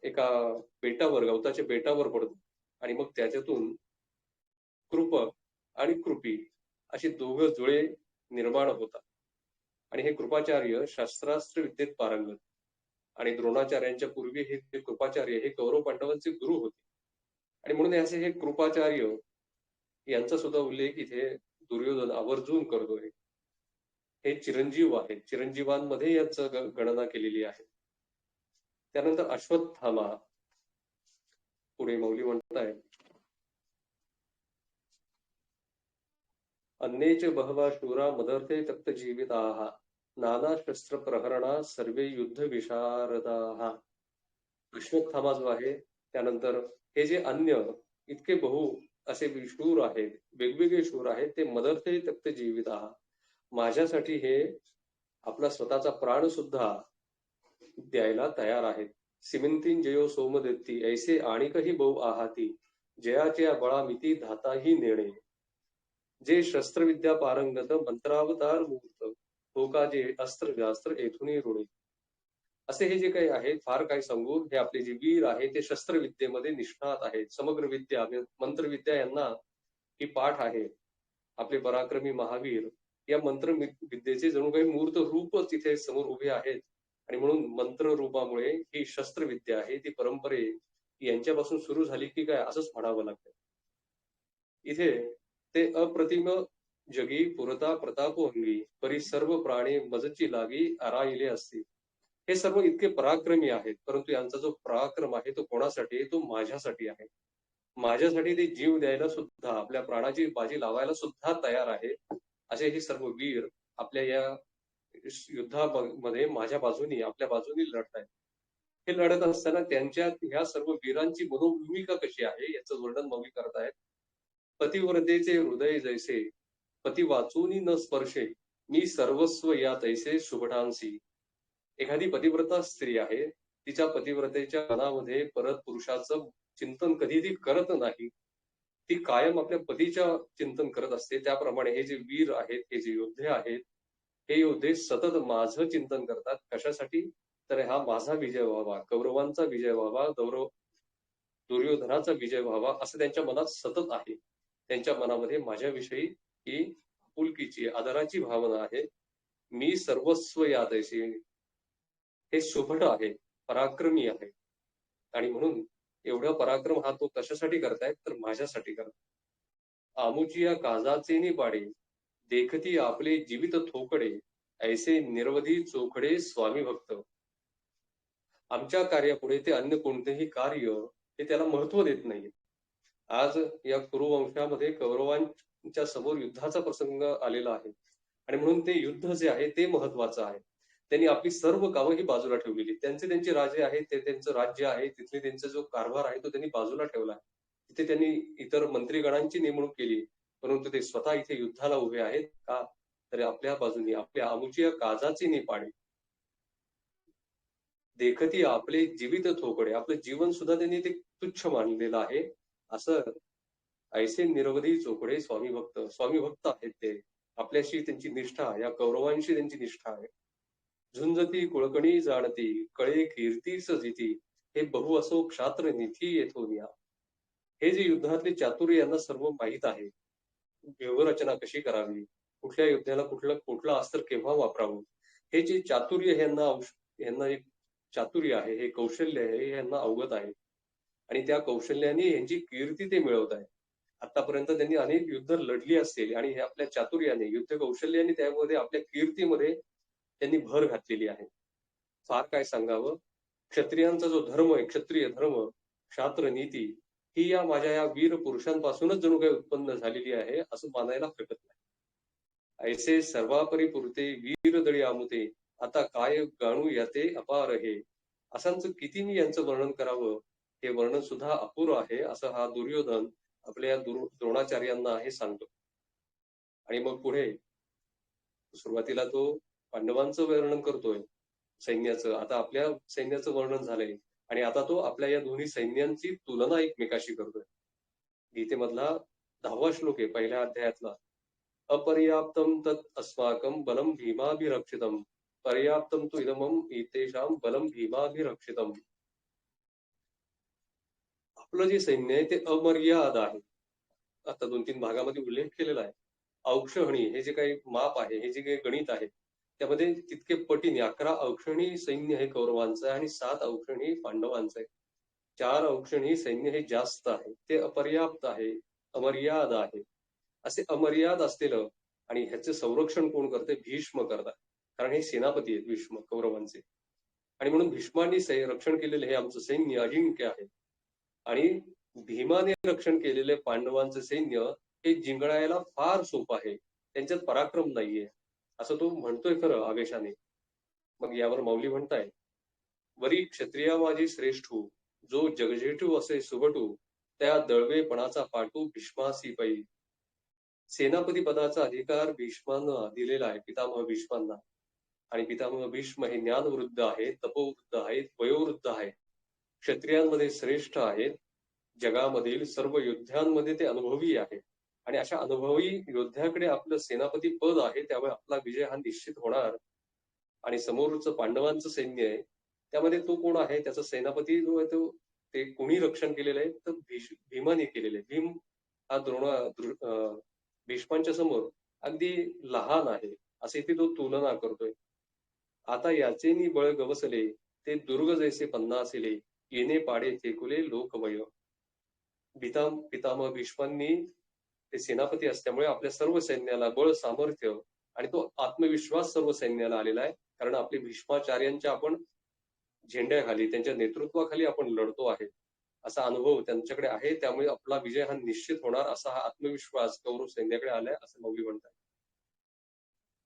एका बेटावर, गवताच्या बेटावर पडतं. आणि मग त्याच्यातून कृप आणि कृपी अशी दोघं जुळे निर्माण होतात. आणि हे कृपाचार्य शास्त्रास्त्र विद्येत पारंगत. आणि द्रोणाचार्यांच्या पूर्वी हे कृपाचार्य हे कौरव पांडवांचे गुरु होते. आणि म्हणून असे हे कृपाचार्य यांचा सुद्धा उल्लेख इथे दुर्योधन आवर्जून करतोय. हे चिरंजीव आहेत, चिरंजीवांमध्ये यांचं गणना केलेली आहे. त्यानंतर अश्वत्थामा, पुढे मौली म्हणताय, अन्येच बहवा शूरा मदर्थे तक्त जीविताः नाना शस्त्र प्रहरणा सर्वे युद्ध विशारदाः. अश्वत्थामा जो आहे, त्यानंतर हे जे अन्य इतके बहु असे शूर आहेत, वेगवेगळे शूर आहेत, ते मदर्थे तक्त जीविताः, माझ्यासाठी हे आपला स्वतःचा प्राण सुद्धा द्यायला तयार आहेत. सिमिंतीन जयो सोमदत्ती ऐसे आणिकही बहु आहाती जयाच्या बळामिती धाताही नेणे. जे शस्त्रविद्या पारंगत मंत्रावतार मूर्त हो का जे अस्त्र जास्त्र येथूनही ऋणी. असे हे जे काही आहे फार काही सांगून, हे आपले जे वीर आहे ते शस्त्रविद्येमध्ये निष्णात आहेत. समग्र विद्या, मंत्रविद्या यांना ही पाठ आहे. आपले पराक्रमी महावीर या मंत्र विद्येचे जणू काही मूर्त रूपच तिथे समोर उभे आहेत. आणि म्हणून मंत्र रूपामुळे ही शस्त्रविद्या आहे ती परंपरे यांच्यापासून सुरू झाली की काय असंच म्हणावं लागतं. इथे ते अप्रतिम जगी पुरता प्रतापोहंगी परी सर्व प्राणी मजची लागी आराईले असते. हे सर्व इतके पराक्रमी आहेत, परंतु यांचा जो पराक्रम आहे तो कोणासाठी? तो माझ्यासाठी आहे. माझ्यासाठी ते जीव द्यायला सुद्धा, आपल्या प्राणाची बाजी लावायला सुद्धा तयार आहे. असे हे सर्व वीर आपल्या या युद्धामध्ये माझ्या बाजूनी, आपल्या बाजूनी लढत आहेत. हे लढत असताना त्यांच्यात ह्या सर्व वीरांची मनोभूमिका कशी आहे याचं वर्णन मौली करतायत. पतिव्रतेचे हृदय जैसे पती वाचूनी न स्पर्शे मी सर्वस्व या तैसे सुभटांसी. एखादी पतिव्रता स्त्री आहे, तिच्या पतिव्रतेच्या मनामध्ये परत पुरुषाचं चिंतन कधी ती करत नाही. ती कायम आपल्या पतीच्या चिंतन करत असते. त्याप्रमाणे हे जे वीर आहेत, हे जे योद्धे आहेत, हे योद्धे सतत माझं चिंतन करतात. कशासाठी? तर हा माझा विजय व्हावा, कौरवांचा विजय व्हावा, दुर्योधनाचा विजय व्हावा असं त्यांच्या मनात सतत आहे. त्यांच्या मनामध्ये माझ्याविषयी ही आपुलकीची, आदराची भावना आहे. मी सर्वस्व यात ऐसे. हे सुभट आहे, पराक्रमी आहे. आणि म्हणून एवढा पराक्रम हा तो कशासाठी करतायत? तर माझ्यासाठी करतायत. आमुचिया काजाचे नि पाडे देखती आपले जीवित थोकडे ऐसे निरवधी चोखडे स्वामी भक्त. आमच्या कार्यापुढे ते अन्य कोणतेही कार्य हे त्याला महत्व देत नाही. आज या कुरुवंशामध्ये कौरवांच्या समोर युद्धाचा प्रसंग आलेला आहे. आणि म्हणून ते युद्ध जे आहे ते महत्वाचं आहे. त्यांनी आपली सर्व कामं ही बाजूला ठेवलेली. त्यांचे राजे आहेत, ते त्यांचं राज्य आहे, तिथले त्यांचा जो कारभार आहे तो त्यांनी बाजूला ठेवला. तिथे त्यांनी इतर मंत्रीगणांची नेमणूक केली, परंतु ते स्वतः इथे युद्धाला उभे आहेत. का? तर आपल्या बाजूनी, आपल्या आमुच्या काजाचे निपाडे देखती आपले जीवित थोकडे, आपलं जीवन सुद्धा त्यांनी ते तुच्छ मानलेलं आहे. असं ऐसे निरवधी चोकडे स्वामी भक्त. स्वामी भक्त आहेत ते. आपल्याशी त्यांची निष्ठा, या कौरवांशी त्यांची निष्ठा आहे. झुंजती कुळकणी जाणती कळे कीर्तीस जिती हे बहु असो क्षात्र निधी येथून या. हे जे युद्धातले चातुर्य यांना सर्व माहीत आहे. व्यूहरचना कशी करावी, कुठल्या युद्धाला कुठलं अस्त्र केव्हा वापरावं, हे जे चातुर्य यांना एक चातुर्य आहे, हे कौशल्य आहे, हे यांना अवगत आहे. आणि त्या कौशल्याने यांची कीर्ती ते मिळवत आहे. आतापर्यंत त्यांनी अनेक युद्ध लढली असतील आणि हे आपल्या चातुर्याने, युद्ध कौशल्याने त्यामध्ये आपल्या कीर्तीमध्ये त्यांनी भर घातलेली आहे. फार काय सांगावं. क्षत्रियांचा जो धर्म आहे, क्षत्रिय धर्म, क्षात्र नीती ही माझ्या वीर पुरुषांपासूनच जणू काही उत्पन्न झालेली आहे असं मानायला हरकत नाही. ऐसे सर्वापरी पुरते वीर दळी आमुते, आता काय गाणू याते अपार हे. असांचं किती मी यांचं वर्णन करावं, हे वर्णन सुद्धा अपुरं आहे असं हा दुर्योधन आपल्या द्रोणाचार्यांना हे सांगतो. आणि मग पुढे सुरुवातीला तो पांडवांचं वर्णन करतोय सैन्याचं, आता आपल्या सैन्याचं वर्णन झालंय आणि आता तो आपल्या या दोन्ही सैन्यांची तुलना एकमेकाशी करतोय. गीतेमधला 10वा श्लोक आहे पहिल्या अध्यायातला. अपर्याप्तम तत् अस्माकं बलम भीमाभिरक्षितम, पर्याप्तम तु इदमम एतेषां बलम भीमाभिरक्षितम. आपलं जे सैन्य आहे ते अमर्याद आहे. आता 2-3 भागामध्ये उल्लेख केलेला आहे. औक्षणी हे जे काही माप आहे, हे जे काही गणित आहे, त्यामध्ये तितके पटीने 11 औक्षणी सैन्य हे कौरवांचं आहे आणि 7 औक्षणी पांडवांचं आहे. 4 औक्षणी सैन्य हे जास्त आहे, ते अपर्याप्त आहे, अमर्याद आहे. असे अमर्याद असलेलं आणि ह्याचे संरक्षण कोण करते? भीष्म करतात. कारण हे सेनापती आहेत भीष्म कौरवांचे. आणि म्हणून भीष्मांनी रक्षण केलेले हे आमचं सैन्य अजिंक्य आहे. आणि भीमाने रक्षण केलेले पांडवांचे सैन्य हे जिंकण्याला फार सोपं आहे, त्यांच्यात पराक्रम नाहीये असं तो म्हणतोय खरं आवेशाने. मग यावर माऊली म्हणताय, वरी क्षत्रिया माझी श्रेष्ठू, जो जगजेठू असे सुबटू, त्या दळवेपणाचा पाटू भीष्मासी पै. सेनापती पदाचा अधिकार भीष्मांना दिलेला आहे, पितामह भीष्मांना. आणि पितामह भीष्म हे ज्ञानवृद्ध आहेत, तपोवृद्ध आहेत, वयोवृद्ध आहेत, क्षत्रियांमध्ये श्रेष्ठ आहेत, जगामधील सर्व योद्ध्यांमध्ये ते अनुभवी आहेत. आणि अशा अनुभवी योद्ध्याकडे आपलं सेनापती पद आहे, त्यामुळे आपला विजय हा निश्चित होणार. आणि समोरचं पांडवांचं सैन्य आहे, त्यामध्ये तो कोण आहे? त्याचा सेनापती जो आहे तो ते कोणी रक्षण केलेलं आहे? तर भीमाने केलेलं आहे. भीम हा भीष्मांच्या समोर अगदी लहान आहे, असे इथे तो तुलना करतोय. आता याचे बळ गवसले, ते दुर्ग जैसे 50 येणे पाडे थेकुले लोकवय. पितामह भीष्मांनी ते सेनापती असल्यामुळे आपल्या सर्व सैन्याला बळ, सामर्थ्य आणि तो आत्मविश्वास सर्व सैन्याला आलेला आहे. कारण आपले भीष्माचार्यांच्या आपण झेंड्याखाली, त्यांच्या नेतृत्वाखाली आपण लढतो आहे, असा अनुभव त्यांच्याकडे आहे. त्यामुळे आपला विजय हा निश्चित होणार असा हा आत्मविश्वास कौरव सैन्याकडे आलाय असं मौली म्हणतात.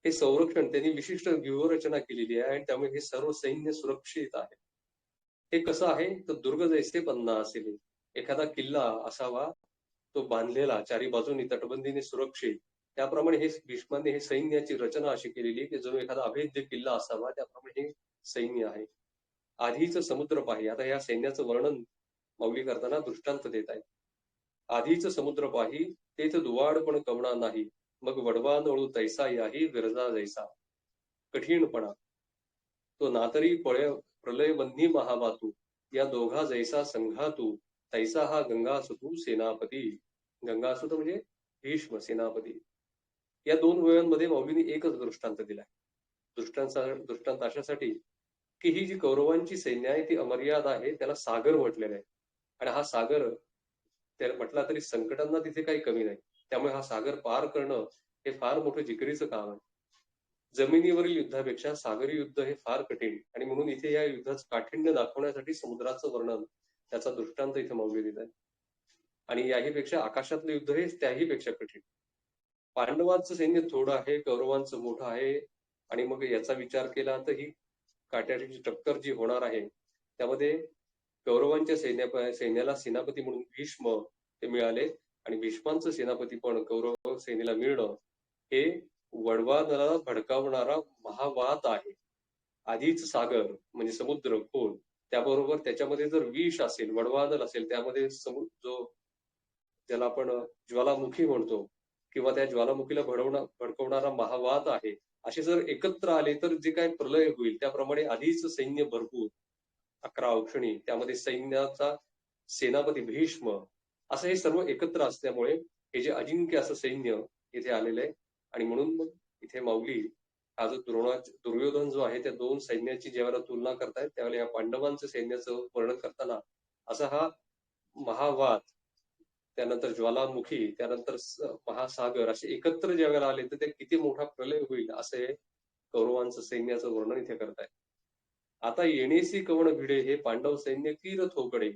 हे संरक्षण त्यांनी विशिष्ट व्यूहरचना केलेली आहे आणि त्यामुळे हे सर्व सैन्य सुरक्षित आहे. हे कसं आहे? तर दुर्ग जैसे 50 एखादा किल्ला असावा, तो बांधलेला चारी बाजूनी तटबंदीने सुरक्षित, त्याप्रमाणे हे भीष्मांनी हे सैन्याची रचना अशी केलेली की जणू एखादा अभेद्य किल्ला असावा, त्याप्रमाणे हे सैन्य आहे. आधीच समुद्र पाही. आता या सैन्याचं वर्णन माऊली करताना दृष्टांत देत आहे. आधीच समुद्र पाही, तेथ दुवाड पण कवणा नाही, मग वडवा नळू तैसा याही विरजा जैसा. कठीणपणा तो नातरी प्रलय बंधी महामातू, या दोघा जैसा संघातू, तैसा हा गंगासुतू सेनापती. गंगासुत म्हणजे भीष्म सेनापती. या 2 वेळांमध्ये माऊलीने एकच दृष्टांत दिलाय. दृष्टांत अशासाठी की ही जी कौरवांची सैन्य आहे ती अमर्याद आहे, त्याला सागर म्हटलेलं आहे. आणि हा सागर त्याला म्हटला तरी संकटांना तिथे काही कमी नाही. त्यामुळे हा सागर पार करणं हे फार मोठं जिकरीचं काम आहे. जमिनीवरील युद्धापेक्षा सागरी युद्ध हे फार कठीण. आणि म्हणून इथे या युद्धाचं काठिण्य दाखवण्यासाठी समुद्राचं वर्णन, त्याचा दृष्टांत इथे माऊली दिलाय. आणि याहीपेक्षा आकाशातलं युद्ध हे त्याही पेक्षा कठीण. पांडवांचं सैन्य थोडं आहे, कौरवांचं मोठं आहे. आणि मग याचा विचार केला तर ही काट्याची टक्कर जी होणार आहे, त्यामध्ये कौरवांच्या सैन्याला सेनापती म्हणून भीष्म ते मिळाले. आणि भीष्मांचं सेनापती पण कौरव सेनेला मिळणं हे वडवादला भडकावणारा महावात आहे. आधीच सागर म्हणजे समुद्र खोल, त्याबरोबर त्याच्यामध्ये जर विष असेल, वडवादल असेल, त्यामध्ये जो ज्याला आपण ज्वालामुखी म्हणतो किंवा त्या ज्वालामुखीला भडकवणारा महावात आहे, असे जर एकत्र आले तर जे काय प्रलय होईल. त्याप्रमाणे आधीच सैन्य भरपूर 11 औक्षणी, त्यामध्ये सैन्याचा सेनापती भीष्म, असं हे सर्व एकत्र असल्यामुळे हे जे अजिंक्य असं सैन्य इथे आलेलं आहे. आणि म्हणून मग इथे माऊली हा जो दुर्योधन जो आहे त्या 2 सैन्याची ज्यावेळेला तुलना करतायत, त्यावेळेला या पांडवांचं सैन्याचं वर्णन करताना असा हा महावात त्यानंतर ज्वालामुखी, त्यानंतर महासागर असे एकत्र ज्या वेळेला आले तर ते किती मोठा प्रलय होईल असं हे कौरवांचं सैन्याचं वर्णन इथे करताय. आता येणेसी कवण भिडे हे पांडव सैन्य कीर थोकडे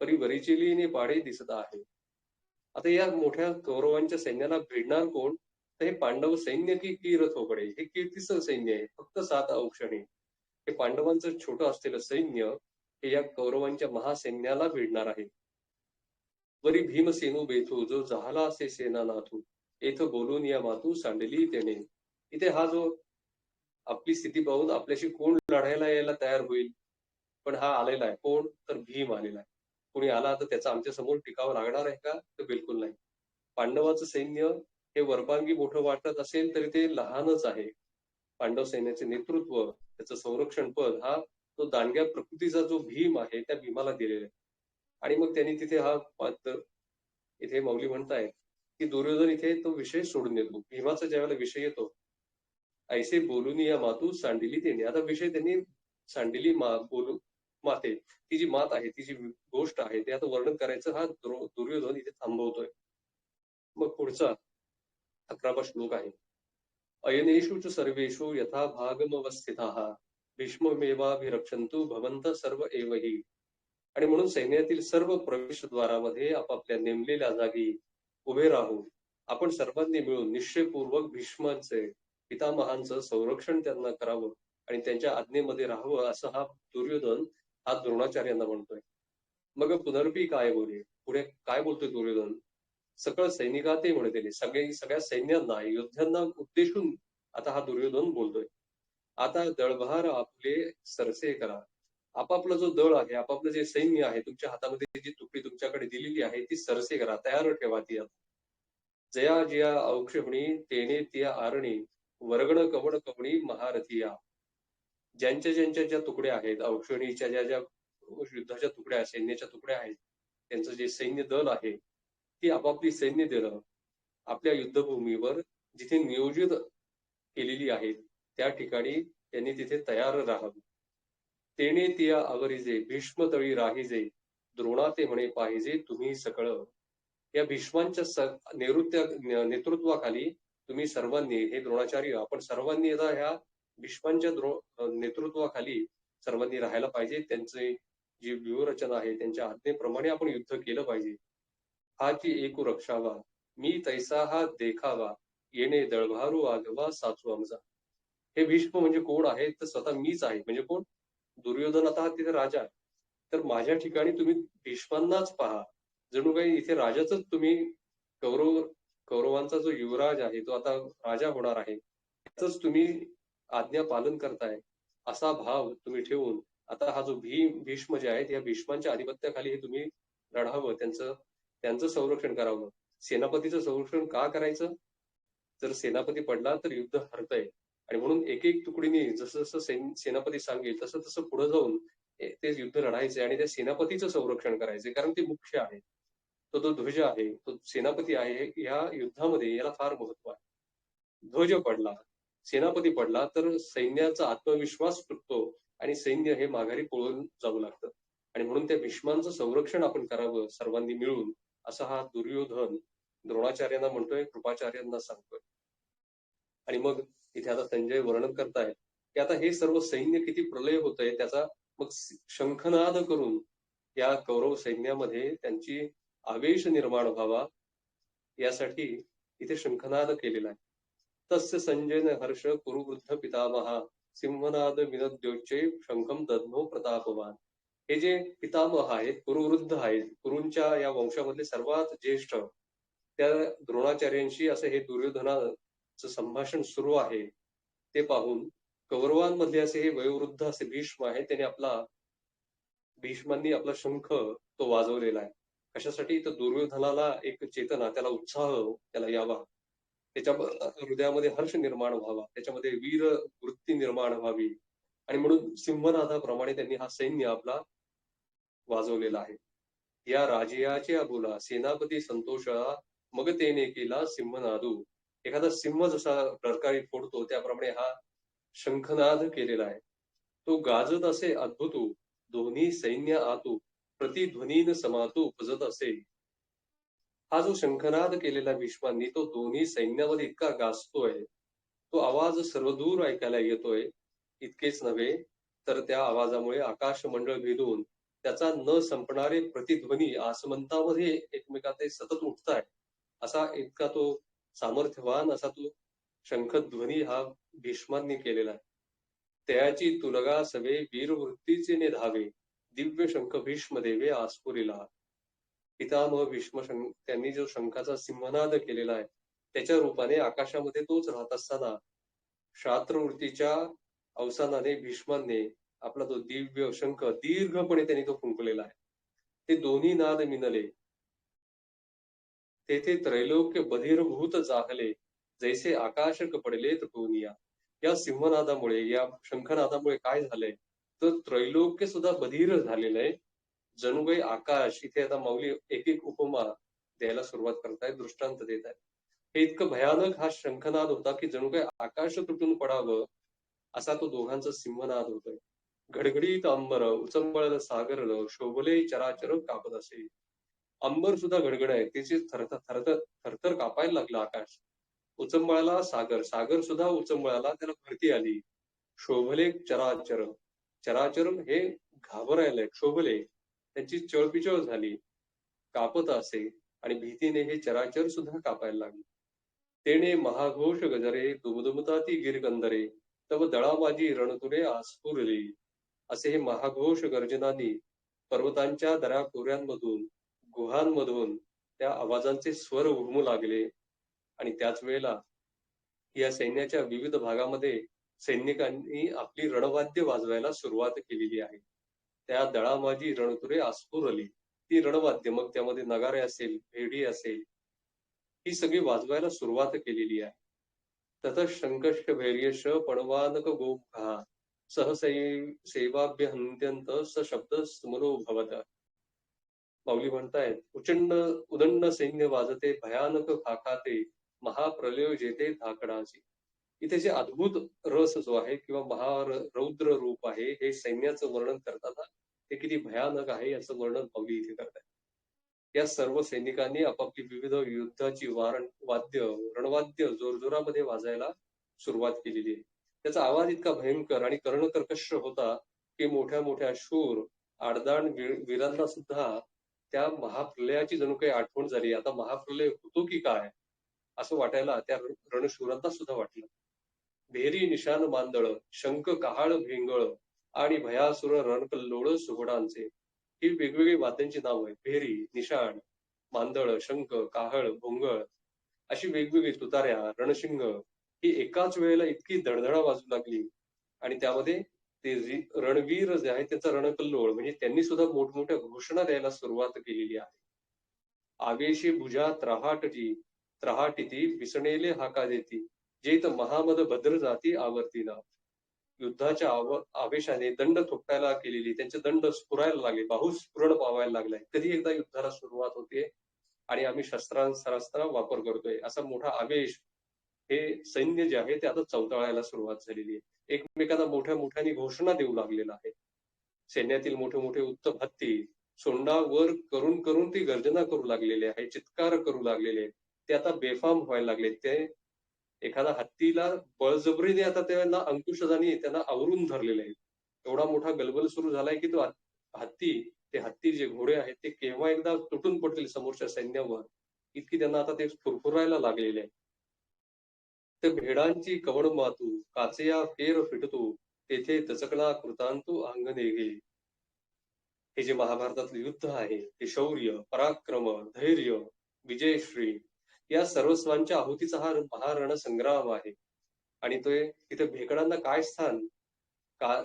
परी वरिचिलीने पाडे दिसत आहे. आता या मोठ्या कौरवांच्या सैन्याला भिडणार कोण? तर हे पांडव सैन्य की कीर थोकडे हे कीर्तीचं सैन्य आहे, फक्त 7 औक्षणे. हे पांडवांचं छोटं असलेलं सैन्य हे या कौरवांच्या महासैन्याला भिडणार आहे. वरी भीमसेनू बेथू जो झाला असे सेनानाथू येथ बोलून या मातू सांडली त्याने. इथे हा जो आपली स्थिती पाहून आपल्याशी कोण लढायला यायला तयार होईल, पण हा आलेला आहे. कोण? तर भीम आलेला आहे. कोणी आला तर त्याचा आमच्या समोर टिकावं लागणार आहे का? तर बिलकुल नाही. पांडवाचं सैन्य हे वरपांगी मोठं वाटत असेल तरी ते लहानच आहे. पांडव सैन्याचे नेतृत्व, त्याचं संरक्षण पद हा तो दांडग्या प्रकृतीचा जो भीम आहे त्या भीमाला दिलेला आहे. आणि मग त्यांनी तिथे हा इथे मौली म्हणताय की दुर्योधन इथे तो विषय सोडून देतो. भीमाचा ज्यावेळेला विषय येतो, ऐसे बोलून या मातू सांडिली त्याने. आता विषय त्यांनी सांडिली बोलू माते, ती जी मात आहे, ती जी गोष्ट आहे ते आता वर्णन करायचं हा दुर्योधन इथे थांबवतोय. मग पुढचा 11वा श्लोक आहे. अयनेषु च सर्वेषु यथा भागमवस्थिताः भीष्ममेवाभिरक्षन्तु भवन्त सर्व एवहि. आणि म्हणून सैन्यातील सर्व प्रवेशद्वारामध्ये आपापल्या नेमलेल्या जागी उभे राहून आपण सर्वांनी मिळून निश्चयपूर्वक भीष्मांचे पितामहांचं संरक्षण त्यांना करावं आणि त्यांच्या आज्ञेमध्ये राहावं असं हा दुर्योधन हा द्रोणाचार्यांना म्हणतोय. मग पुनर्पी काय बोले, पुढे काय बोलतोय दुर्योधन? सकळ सैनिका ते म्हणते, सगळ्या सैन्यांना योद्ध्यांना उद्देशून आता हा दुर्योधन बोलतोय. आता दळभार आपले सरसे करा. आपापला जो दळ आहे, आपापलं जे सैन्य आहे, तुमच्या हातामध्ये जी तुकडी तुमच्याकडे दिलेली आहे ती सरसे करा, तयार ठेवा ती. जया जिया औक्षणी तेने तिया आरणी वर्गण कवण कवणी महारथिया. ज्यांच्या ज्या तुकड्या आहेत, औक्षणीच्या ज्या युद्धाच्या तुकड्या, सैन्याच्या तुकड्या आहेत, त्यांचं जे सैन्य दल आहे ती आपापली सैन्य दलं आपल्या युद्धभूमीवर जिथे नियोजित केलेली आहेत त्या ठिकाणी त्यांनी तिथे तयार राहावं. तेने तिया आवरीजे भीष्म तळी राहिजे द्रोणा ते म्हणे पाहिजे तुम्ही सकळ. या भीष्मांच्या नेतृत्वाखाली तुम्ही सर्वांनी, हे द्रोणाचार्य आपण सर्वांनी आता ह्या भीष्मांच्या नेतृत्वाखाली सर्वांनी राहायला पाहिजे. त्यांचे जी व्यूहरचना आहे त्यांच्या आज्ञेप्रमाणे आपण युद्ध केलं पाहिजे. हा की एकू रक्षावा मी तैसा हा देखावा येणे दळभारू आगवा साचू आमचा. हे भीष्म म्हणजे कोण आहे? तर स्वतः मीच आहे. म्हणजे कोण? दुर्योधन आता हा तिथे राजा आहे. तर माझ्या ठिकाणी तुम्ही भीष्मांनाच पहा, जणू काही इथे राजाच तुम्ही कौरवांचा जो युवराज आहे तो आता राजा होणार आहे, त्याच तुम्ही आज्ञा पालन करताय असा भाव तुम्ही ठेवून आता हा जो भीष्म जे आहेत या भीष्मांच्या आधिपत्याखाली हे तुम्ही लढावं, त्यांचं संरक्षण करावं. सेनापतीचं संरक्षण का करायचं? जर सेनापती पडला तर युद्ध हरतंय. आणि म्हणून एक एक तुकडीने जसं जसं सेनापती सांगेल तसं तसं पुढे जाऊन ते युद्ध लढायचे आणि त्या सेनापतीचं संरक्षण करायचे, कारण ते मुख्य आहे. तो ध्वज आहे, तो सेनापती आहे. या युद्धामध्ये याला फार महत्व आहे. ध्वज पडला, सेनापती पडला तर सैन्याचा आत्मविश्वास तुटतो आणि सैन्य हे माघारी पळून जाऊ लागतं. आणि म्हणून त्या भीष्मांचं संरक्षण आपण करावं सर्वांनी मिळून, असा हा दुर्योधन द्रोणाचार्यांना म्हणतोय, कृपाचार्यांना सांगतोय. आणि मग इथे आता संजय वर्णन करतायत की आता हे सर्व सैन्य किती प्रलय होतंय त्याचा मग शंखनाद करून या कौरव सैन्यामध्ये त्यांची आवेश निर्माण व्हावा यासाठी इथे शंखनाद केलेला आहे. तस्य संजयन हर्ष कुरुवृद्ध पितामहा सिंहनाद विनद्योच्चे शंखम दद्मो प्रतापवान. हे जे पितामह आहेत, कुरुवृद्ध आहेत, कुरूंच्या या वंशामधले सर्वात ज्येष्ठ त्या द्रोणाचार्यांशी असं हे दुर्योधनाचं संभाषण सुरू आहे. ते पाहून कौरवांमधले असे हे वयोवृद्ध असे भीष्म आहे, त्याने भीष्मांनी आपला शंख तो वाजवलेला आहे. कशासाठी? तर दुर्योधनाला एक चेतना, त्याला उत्साह त्याला यावा, त्याच्या हृदयामध्ये हर्ष निर्माण व्हावा, त्याच्यामध्ये वीर वृत्ती निर्माण व्हावी. आणि म्हणून सिंहनादाप्रमाणे त्यांनी हा सैन्य आपला वाजवलेला आहे. या राजयाचे अबोला सेनापती संतोषा मग तेने केला सिंहनादू. एखादा सिंह जसा डरकाळी फोडतो त्याप्रमाणे हा शंखनाद केलेला आहे. तो गाजत असे अद्भुतू दोन्ही सैन्य आतू प्रतिध्वनीन समातू उपजत असे. हा जो शंखनाद केलेला भीष्मांनी तो दोन्ही सैन्यामध्ये इतका गाजतोय, तो आवाज सर्वदूर ऐकायला येतोय. इतकेच नव्हे तर त्या आवाजामुळे आकाश मंडळ भेदून त्याचा न संपणारे प्रतिध्वनी आसमंतामध्ये एकमेकात सतत उठताय. असा इतका तो सामर्थ्यवान असा तो शंखध्वनी हा भीष्मांनी केलेला आहे. त्याची तुलगा सवे वीरवृत्तीचे ने धावे, दिव्य शंख भीष्म देवे आस्फुरिला. पितामह भीष्म त्यांनी जो शंखाचा सिंहनाद केलेला आहे, त्याच्या रूपाने आकाशामध्ये तोच राहत असताना शास्त्रवृत्तीच्या अवसानाने भीष्मांनी आपला तो दिव्य शंख दीर्घपणे त्यांनी तो फुंकलेला आहे. ते दोन्ही नाद मिनले, तेथे त्रैलोक्य बधिरभूत जाहले, जैसे आकाशक पडले त्रिकोनिया. या सिंहनादामुळे, या शंखनादामुळे काय झालंय तर त्रैलोक्य सुद्धा बधीर झालेलं आहे. जणू काही आकाश, इथे आता माऊली एक एक उपमा द्यायला सुरुवात करतायत, दृष्टांत देत आहेत. हे इतकं भयानक हा शंखनाद होता की जणू काही आकाश तुटून पडावं असा तो दोघांचा सिंहनाद होतोय. घडघडीत अंबर उचंबळ सागर, शोभले चराचर कापत असे. अंबर सुद्धा गडगड आहे, त्याचे थरथर थरथर थरथर कापायला लागलं आकाश. उचंबळाला सागर, सागर सुद्धा उचंबळाला, त्याला भरती आली. शोभले चराचर, चराचर हे घाबरायला, शोभले, त्यांची चळपिचळ झाली. कापत असे आणि भीतीने हे चराचर सुद्धा कापायला लागले. तेने महाघोष गजरे, दुमदुमताती गिरकंदरे, तव दळाबाजी रणतुरे आस्फुरली. असे हे महाघोष गर्जनांनी पर्वतांच्या दऱ्या खोऱ्यांमधून, गुहांमधून त्या आवाजांचे स्वर घुमू लागले. आणि त्याच वेळेला या सैन्याच्या विविध भागामध्ये सैनिकांनी आपली रणवाद्य वाजवायला सुरुवात केलेली आहे. त्या दळामाजी रणतुरे आस्फुरली, ती रणवाद्य, मग त्यामध्ये नगारे असेल, भेडी असेल, ही सगळी वाजवायला सुरुवात केलेली आहे. तत शंकष्ट भैर्यश पणवानक गोमुखा, सेवाभ्य हंत्यंत स शब्द स्मरो भवत. माऊली म्हणतायत, उदंड सैन्य वाजते भयानक खाखाते, महाप्रलय जेते धाकडाची. इथे जे अद्भुत रस जो आहे किंवा महारौद्र रूप आहे, हे सैन्याचं वर्णन करताना ते किती भयानक आहे याचं वर्णन माऊली इथे करतायत. या सर्व सैनिकांनी आपापली विविध युद्धाची वाद्य, रणवाद्य जोरजोरामध्ये वाजायला सुरुवात केलेली आहे. त्याचा आवाज इतका भयंकर आणि कर्णकर्कश होता की मोठ्या मोठ्या शूर आडदांड वीरांना सुद्धा त्या महाप्रलयाची जणू काही आठवण झाली. आता महाप्रलय होतो की काय असं वाटायला त्या रणशूरांना सुद्धा वाटलं. भेरी निशान मांदळ, शंख कहाळ भेंगळ आणि भयासुर रणकल्लोळ सुगडांचे. ही वेगवेगळी वाद्यांची नाव आहेत. भेरी, निशाण, मांदळ, शंख, काहळ, भोंगळ अशी वेगवेगळी, तुतार्या, रणशिंग, ही एकाच वेळेला इतकी दडदडा वाजू लागली. आणि त्यामध्ये ते रणवीर जे आहे त्याचा रणकल्लोळ, म्हणजे त्यांनी सुद्धा मोठमोठ्या घोषणा द्यायला सुरुवात केलेली आहे. आवेशी भुजा त्रहाटिती विसणेले हाका देती, जेत महामद भद्र जाती आवर्तीना. युद्धाच्या आवेशाने दंड थोपटायला केलेली, त्यांचे दंड स्फुरायला लागले, बाहुस्फुरण पावायला लागलाय. कधी एकदा युद्धाला सुरुवात होते आणि आम्ही शस्त्रांचा वापर करतोय असा मोठा आवेश हे सैन्य जे आहे ते आता चवताळायला सुरुवात झालेली आहे. एकमेकांना मोठ्या मोठ्याने घोषणा देऊ लागलेला आहे. सैन्यातील मोठे मोठे उत्तम हत्ती सोंडा वर करून करून ती गर्जना करू लागलेले आहे, चित्कार करू लागलेले. ते आता बेफाम व्हायला लागले. ते एखादा हत्तीला बळजबरीने आता त्यांना अंकुशजानी त्यांना आवरून धरलेले आहे. एवढा मोठा गलबल सुरू झालाय की तो हत्ती जे घोडे आहेत ते केव्हा एकदा तुटून पडतील समोरच्या सैन्यावर, इतकी त्यांना आता ते फुरफुरायला लागलेले आहे. ते भेडांची कवड मातू, काचया फेर फिटतो, तेथे तचकला कृतांतू अंगणे गे. हे जे महाभारतातलं युद्ध आहे ते शौर्य, पराक्रम, धैर्य, विजयश्री या सर्वस्वांच्या आहुतीचा हा महारण संग्राम आहे. आणि तो तिथे भेकडांना काय स्थान, का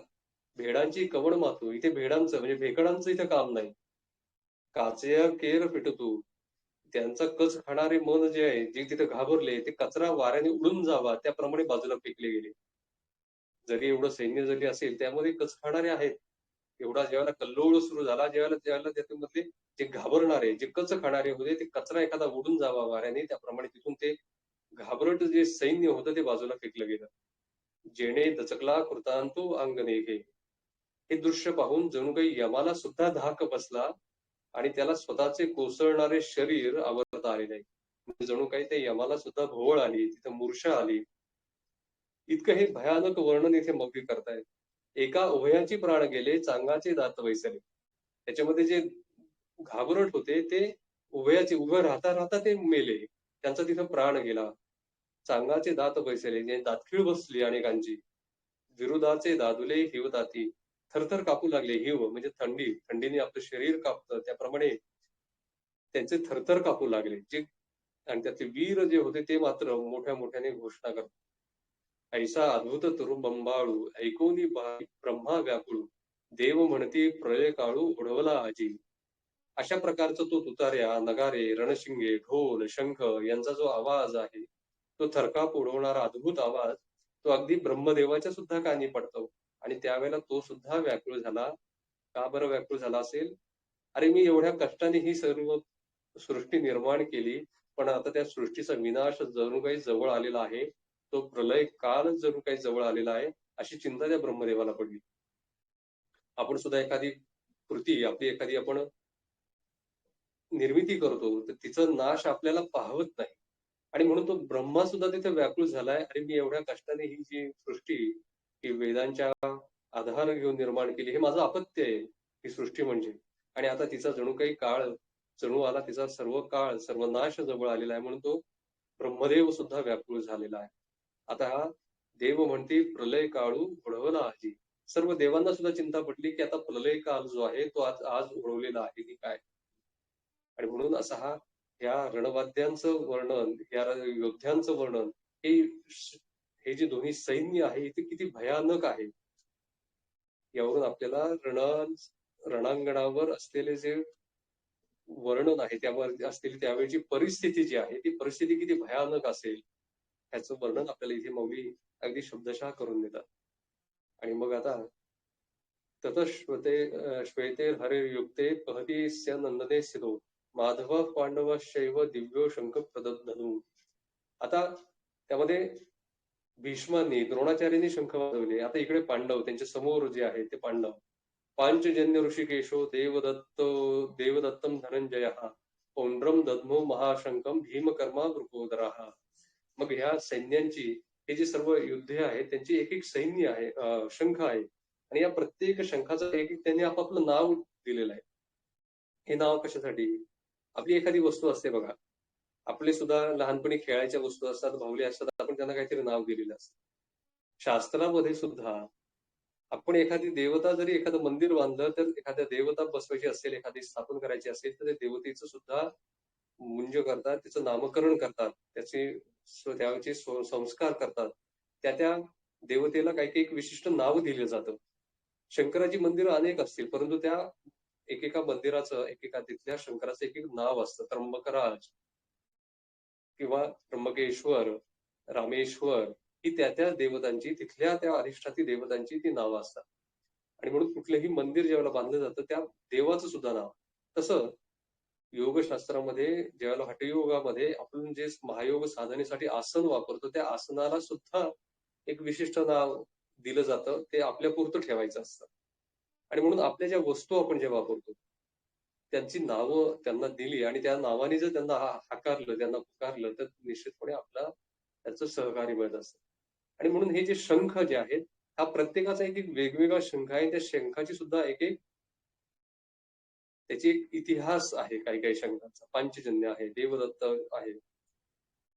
भेडांची कवड मातू, इथे भेडांचं म्हणजे भेकडांचं इथे काम नाही. काचया केर फिटतो, त्यांचा कच खाणारे मन जे आहे, जे तिथे घाबरले, ते कचरा वाऱ्याने उडून जावा त्याप्रमाणे बाजूला फेकले गेले. जरी एवढं सैन्य जरी असेल त्यामध्ये कच खाणारे आहेत. एवढा जेव्हा कल्लोळ सुरू झाला, ज्यावेळेला त्याच्यामधले जे घाबरणारे, जे कच खाणारे होते, ते कचरा एखादा उडून जावा वाऱ्याने, त्याप्रमाणे तिथून ते घाबरट जे सैन्य होतं ते बाजूला फेकलं गेलं. जेणे दचकला कृतांतो अंगणे गे. हे दृश्य पाहून जणू काही यमाला सुद्धा धाक बसला आणि त्याला स्वतःचे कोसळणारे शरीर आवरता आले नाही. म्हणजे जणू काही ते यमाला सुद्धा भोवळ आली, तिथं मूर्छा आली. इतकं हे भयानक वर्णन इथे मौखी करतायत. एका उभयाची प्राण गेले, चांगाचे दात वैसले. त्याच्यामध्ये जे घाबरट होते ते उभयाचे उभं राहता राहता ते मेले. त्यांचा तिथं प्राण गेला. चांगाचे दात बैसले, जे दातखीळ बसली अनेकांची. विरोधाचे दादुले हिवताती. थरथर कापू लागले. हिव म्हणजे थंडी. थंडीने आपलं शरीर कापतं. त्याप्रमाणे त्यांचे थरथर कापू लागले. जे आणि त्यातले वीर जे होते ते मात्र मोठ्या मोठ्याने घोषणा करतात. ऐसा अद्भुत बंबाळू ऐकोनी ब्रह्मा व्याकुळू देव म्हणती प्रलय काळू ओढवला आजी. अशा प्रकारचा तो तुतार्या, नगारे, रणशिंगे, ढोल, शंख यांचा जो आवाज आहे, तो थरकाप उडवणारा अद्भुत आवाज, तो अगदी ब्रह्मदेवाच्या सुद्धा कानी पडतो. आणि त्यावेळेला तो सुद्धा व्याकुळ झाला. का बरं व्याकुळ झाला असेल? अरे मी एवढ्या कष्टाने ही सर्व सृष्टी निर्माण केली, पण आता त्या सृष्टीचा विनाश जणू काही जवळ आलेला आहे. तो प्रलय काल जणू काही जवळ आलेला आहे, अशी चिंता त्या ब्रह्मदेवाला पडली. आपण सुद्धा एखादी कृती, आपली एखादी आपण निर्मिती करतो, तर तिचा नाश आपल्याला पाहवत नाही. आणि म्हणून तो ब्रह्मा सुद्धा तिथे व्याकुळ झालाय. आणि मी एवढ्या कष्टाने ही जी सृष्टी, ही वेदांच्या आधार घेऊन निर्माण केली, हे माझं अपत्य आहे, ही सृष्टी म्हणजे. आणि आता तिचा जणू काही काळ जणू आला, तिचा सर्व काळ, सर्व नाश जवळ आलेला आहे. म्हणून तो ब्रह्मदेव सुद्धा व्याकुळ झालेला आहे. आता हा देव म्हणते प्रलय काळू ओढवला आजी. सर्व देवांना सुद्धा चिंता पडली की आता प्रलय काल जो आहे तो आज आज ओढवलेला आहे की काय. आणि म्हणून असा हा या रणवाद्यांचं वर्णन, या योद्ध्यांचं वर्णन, हे जे दोन्ही सैन्य आहे ते किती भयानक आहे, यावरून आपल्याला रणांगणावर असलेले जे वर्णन आहे, त्यावर असलेली त्यावेळची परिस्थिती जी आहे, ती परिस्थिती किती भयानक असेल, ह्याचं वर्णन आपल्याला इथे मौली अगदी शब्दशः करून देतात. आणि मग आता श्वेते हरे युक्ते पहती नंदने स्थितो माधव पांडव शैव दिव्यो शंख प्रदधनू. आता त्यामध्ये भीष्मांनी, द्रोणाचार्यांनी शंख वाजवले. आता इकडे पांडव, त्यांच्या समोर जे आहे ते पांडव. पांचजन्य ऋषिकेशो देवदत्तम धनंजय पौंड्रम दद्मो महाशंकम भीमकर्मा वृकोदरा. मग ह्या सैन्यांची, हे जे सर्व युद्धे आहेत त्यांची एक एक सैन्य आहे, शंख आहे. आणि या प्रत्येक शंखाचं एक एक त्यांनी आपापलं नाव दिलेलं आहे. हे नाव कशासाठी? आपली एखादी वस्तू असते बघा, आपले सुद्धा लहानपणी खेळायच्या वस्तू असतात, भावले असतात, आपण त्यांना काहीतरी नाव दिलेलं असतं. शास्त्रामध्ये सुद्धा आपण एखादी देवता, जरी एखादं मंदिर बांधलं, तर एखाद्या देवता बसवायची असेल, एखादी स्थापन करायची असेल, तर त्या देवतेचं सुद्धा मुंज करतात, तिचं नामकरण करतात, त्याचे संस्कार करतात. त्या देवतेला काही एक विशिष्ट नाव दिलं जातं. शंकराची मंदिरं अनेक असतील, परंतु त्या एकेका मंदिराचं, एकेका तिथल्या शंकराचं एक एक नाव असतं. त्र्यंबकराज किंवा त्र्यंबकेश्वर, रामेश्वर, ही त्या देवतांची, तिथल्या त्या अधिष्ठाती देवतांची ती नावं असतात. आणि म्हणून कुठलंही मंदिर ज्यावेळेला बांधलं जातं, त्या देवाचं सुद्धा नाव. तसं योगशास्त्रामध्ये ज्यावेळेला हठयोगामध्ये आपण जे महायोग साधनेसाठी आसन वापरतो, त्या आसनाला सुद्धा एक विशिष्ट नाव दिलं जातं. ते आपल्या पुरतं ठेवायचं असतं. आणि म्हणून आपल्या ज्या वस्तू आपण जे वापरतो, त्यांची नावं त्यांना दिली आणि त्या नावाने जर त्यांना हाकारलं, त्यांना पुकारलं, तर निश्चितपणे आपला त्याचं सहकार्य मिळत असतं. आणि म्हणून हे जे शंख जे आहेत, हा प्रत्येकाचा एक एक वेगवेगळा शंख आहे. त्या शंखाची सुद्धा एक एक त्याची एक इतिहास आहे. काही काही शंखांचा पांचजन्य आहे, देवदत्त आहे.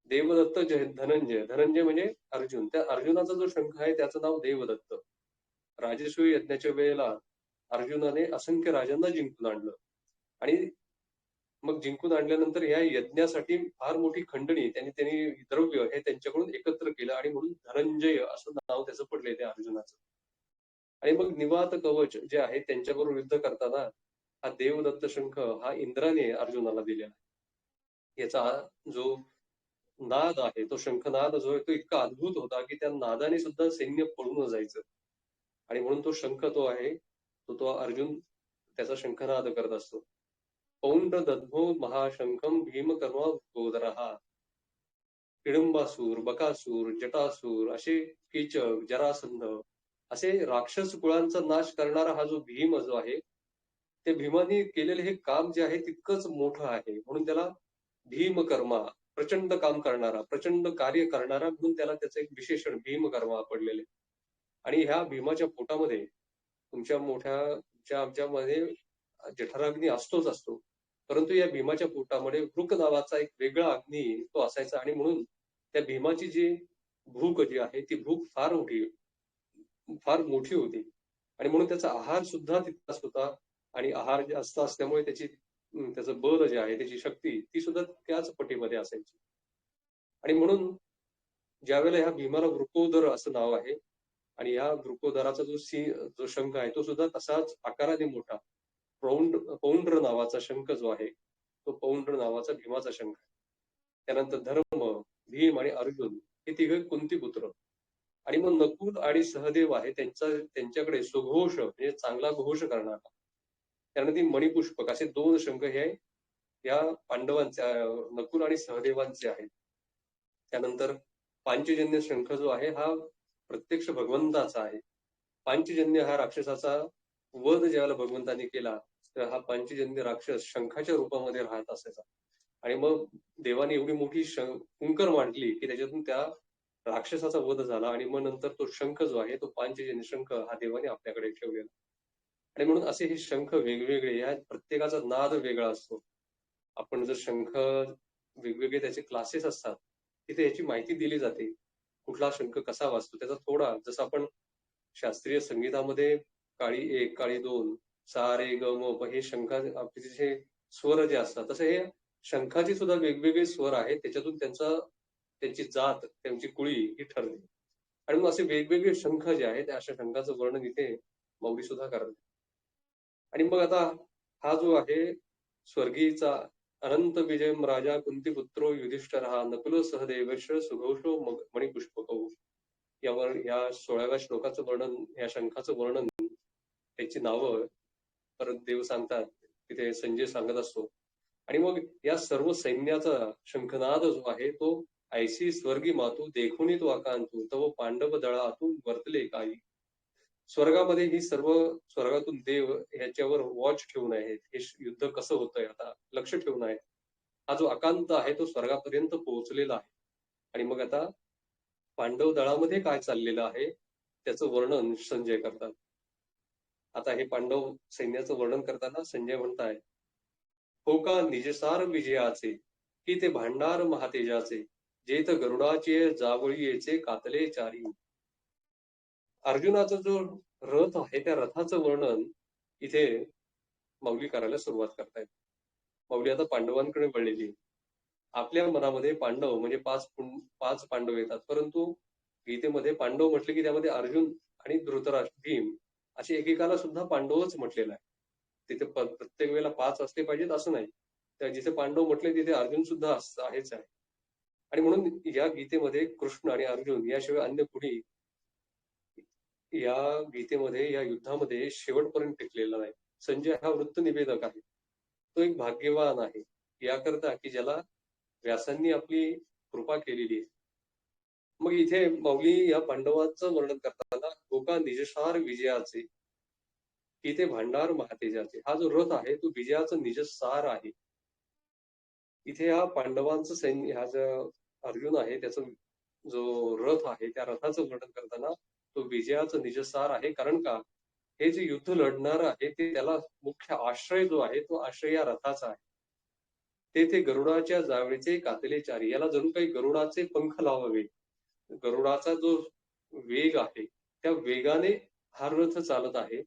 देवदत्त धनंजय, धनंजय म्हणजे अर्जुन. त्या अर्जुनाचा जो शंख आहे त्याचं नाव देवदत्त. राजसूय यज्ञाच्या वेळेला अर्जुनाने असंख्य राजांना जिंकून आणलं. आणि मग जिंकून आणल्यानंतर या यज्ञासाठी फार मोठी खंडणी त्यांनी द्रव्य हे त्यांच्याकडून एकत्र केलं. आणि म्हणून धनंजय असं नाव त्याचं पडलंय त्या अर्जुनाचं. आणि मग निवात कवच जे आहे त्यांच्याबरोबर युद्ध करताना हा देवदत्त शंख हा इंद्राने अर्जुनाला दिलेला आहे. याचा जो नाद आहे, तो शंखनाद जो आहे तो इतका अद्भुत होता की त्या नादाने सुद्धा सैन्य पळून जायचं. आणि म्हणून तो शंख तो आहे, तो अर्जुन त्याचा शंखनाद करत असतो. पौंड दद्मो महाशंखम भीमकर्मा गोदरहा. हिडंबासूर, बकासूर, जटासूर, असे कीचक, जरासंध, असे राक्षस कुळांचा नाश करणारा हा जो भीम जो आहे, त्या भीमाने केलेलं हे काम जे आहे तितकंच मोठं आहे, म्हणून त्याला भीमकर्मा, प्रचंड काम करणारा, प्रचंड कार्य करणारा, म्हणून त्याला त्याचं एक विशेषण भीमकर्मा पडलेले. आणि ह्या भीमाच्या पोटामध्ये आमच्यामध्ये जठराग्नी असतोच असतो, परंतु या भीमाच्या पोटामध्ये वृक नावाचा एक वेगळा अग्नी तो असायचा. आणि म्हणून त्या भीमाची जी भूक जी आहे ती भूक फार मोठी होती. आणि म्हणून त्याचा आहार सुद्धा तितकाच होता. आणि आहार जास्त असल्यामुळे त्याचं बल जे आहे, त्याची शक्ती ती सुद्धा त्याच पटीमध्ये असायची. आणि म्हणून ज्यावेळेला ह्या भीमाला वृकोदर असं नाव आहे, आणि या वृकोदराचा जो शंख आहे तो सुद्धा तसाच आकाराने मोठा पौंड्र नावाचा शंख जो आहे, तो पौंड्र नावाचा भीमाचा शंख आहे. त्यानंतर धर्म, भीम आणि अर्जुन हे तिघे कुंतीपुत्र. आणि मग नकुल आणि सहदेव आहे, त्यांच्याकडे सुघोष म्हणजे चांगला घोष करणारा. त्यानंतर मणिपुष्पक असे 2 शंख हे या पांडवांचे, नकुल आणि सहदेवांचे आहेत. त्यानंतर पांचजन्य शंख जो आहे हा प्रत्यक्ष भगवंताचा आहे. पांचजन्य हा राक्षसाचा वध ज्यावेळेला भगवंतांनी केला, तर हा पांचजन्य राक्षस शंखाच्या रूपामध्ये राहत असायचा. आणि मग देवाने एवढी मोठी कुंकर मांडली की त्याच्यातून त्या राक्षसाचा वध झाला. आणि मग नंतर तो शंख जो आहे, तो पांचजन्य शंख हा देवाने आपल्याकडे ठेवलेला. आणि म्हणून असे हे शंख वेगवेगळे, या प्रत्येकाचा नाद वेगळा असतो. आपण जर शंख वेगवेगळे त्याचे क्लासेस असतात, तिथे याची माहिती दिली जाते, कुठला शंख कसा वाजतो. त्याचा थोडा, जसं आपण शास्त्रीय संगीतामध्ये काळी 1, काळी 2, सा रे ग म प हे आपले जे स्वर जे असतात, तसे हे शंखाचे सुद्धा वेगवेगळे स्वर आहेत. त्याच्यातून त्यांची जात, त्यांची कुळी ही ठरते. आणि मग असे वेगवेगळे शंख जे आहेत, अशा शंखाचं वर्णन इथे मौली सुद्धा करते. आणि मग आता हा जो आहे स्वर्गीचा अनंत विजय राजा कुंतीपुत्रो युधिष्ठिर हा नकुल सहदेवश सुघोषो मणिपुष्पको, यावर या 16व्या श्लोकाचं वर्णन, या शंखाचं वर्णन, त्याची नावं परत देव सांगतात, तिथे संजय सांगत असतो. आणि मग या सर्व सैन्याचा शंखनाद जो आहे तो ऐसी स्वर्गी मातू देखुनी तो आकांतू तव पांडव दळातून वर्तले काही. स्वर्गामध्ये ही सर्व स्वर्गातून देव ह्याच्यावर वॉच ठेवून आहेत, हे युद्ध कसं होतंय आता लक्ष ठेवून आहे. हा जो आकांत आहे तो स्वर्गापर्यंत पोहोचलेला आहे. आणि मग आता पांडव दळामध्ये काय चाललेलं आहे त्याचं वर्णन संजय करतात. आता हे पांडव सैन्याचं वर्णन करताना संजय म्हणताय, हो का निजसार विजयाचे, की ते भांडार महातेजाचे, जेथ गरुडाचे जावळीचे कातले चारी. अर्जुनाचा जो रथ आहे त्या रथाचं वर्णन इथे मौली करायला सुरुवात करतायत. मौली आता पांडवांकडे वळलेली. आपल्या मनामध्ये पांडव म्हणजे 5 पांडव येतात, परंतु गीतेमध्ये पांडव म्हटले की त्यामध्ये अर्जुन आणि धृतराष्ट्र, भीम असे एकेकाला सुद्धा पांडवच म्हटलेलं आहे. तिथे प्रत्येक वेळेला 5 असले पाहिजेत असं नाही. तर जिथे पांडव म्हटले तिथे अर्जुन सुद्धा आहेच आहे. आणि म्हणून या गीतेमध्ये कृष्ण आणि अर्जुन याशिवाय अन्य कुणी या गीतेमध्ये, या युद्धामध्ये शेवटपर्यंत टिकलेला नाही. संजय हा वृत्त निवेदक आहे, तो एक भाग्यवान आहे याकरता की ज्याला व्यासांनी आपली कृपा केलेली आहे. मग इथे मौली या पांडवांचं वर्णन करताना गोका निजसार विजयाचे, की ते भांडार महातेजाचे, हा जो रथ आहे तो विजयाचं निजसार आहे. इथे हा पांडवांचं सैन्य, हा जो अर्जुन आहे त्याचा जो रथ आहे त्या रथाचं वर्णन करताना तो विजयाचं निजसार आहे. कारण का, हे जे युद्ध लढणार आहे ते त्याला मुख्य आश्रय जो आहे तो आश्रय या रथाचा आहे. ते गरुडाच्या जावळीचे कातले चारी, याला जणू काही गरुडाचे पंख लावावे. गरुडाचा जो वेग आहे त्या वेगाने हा रथ चालत आहे.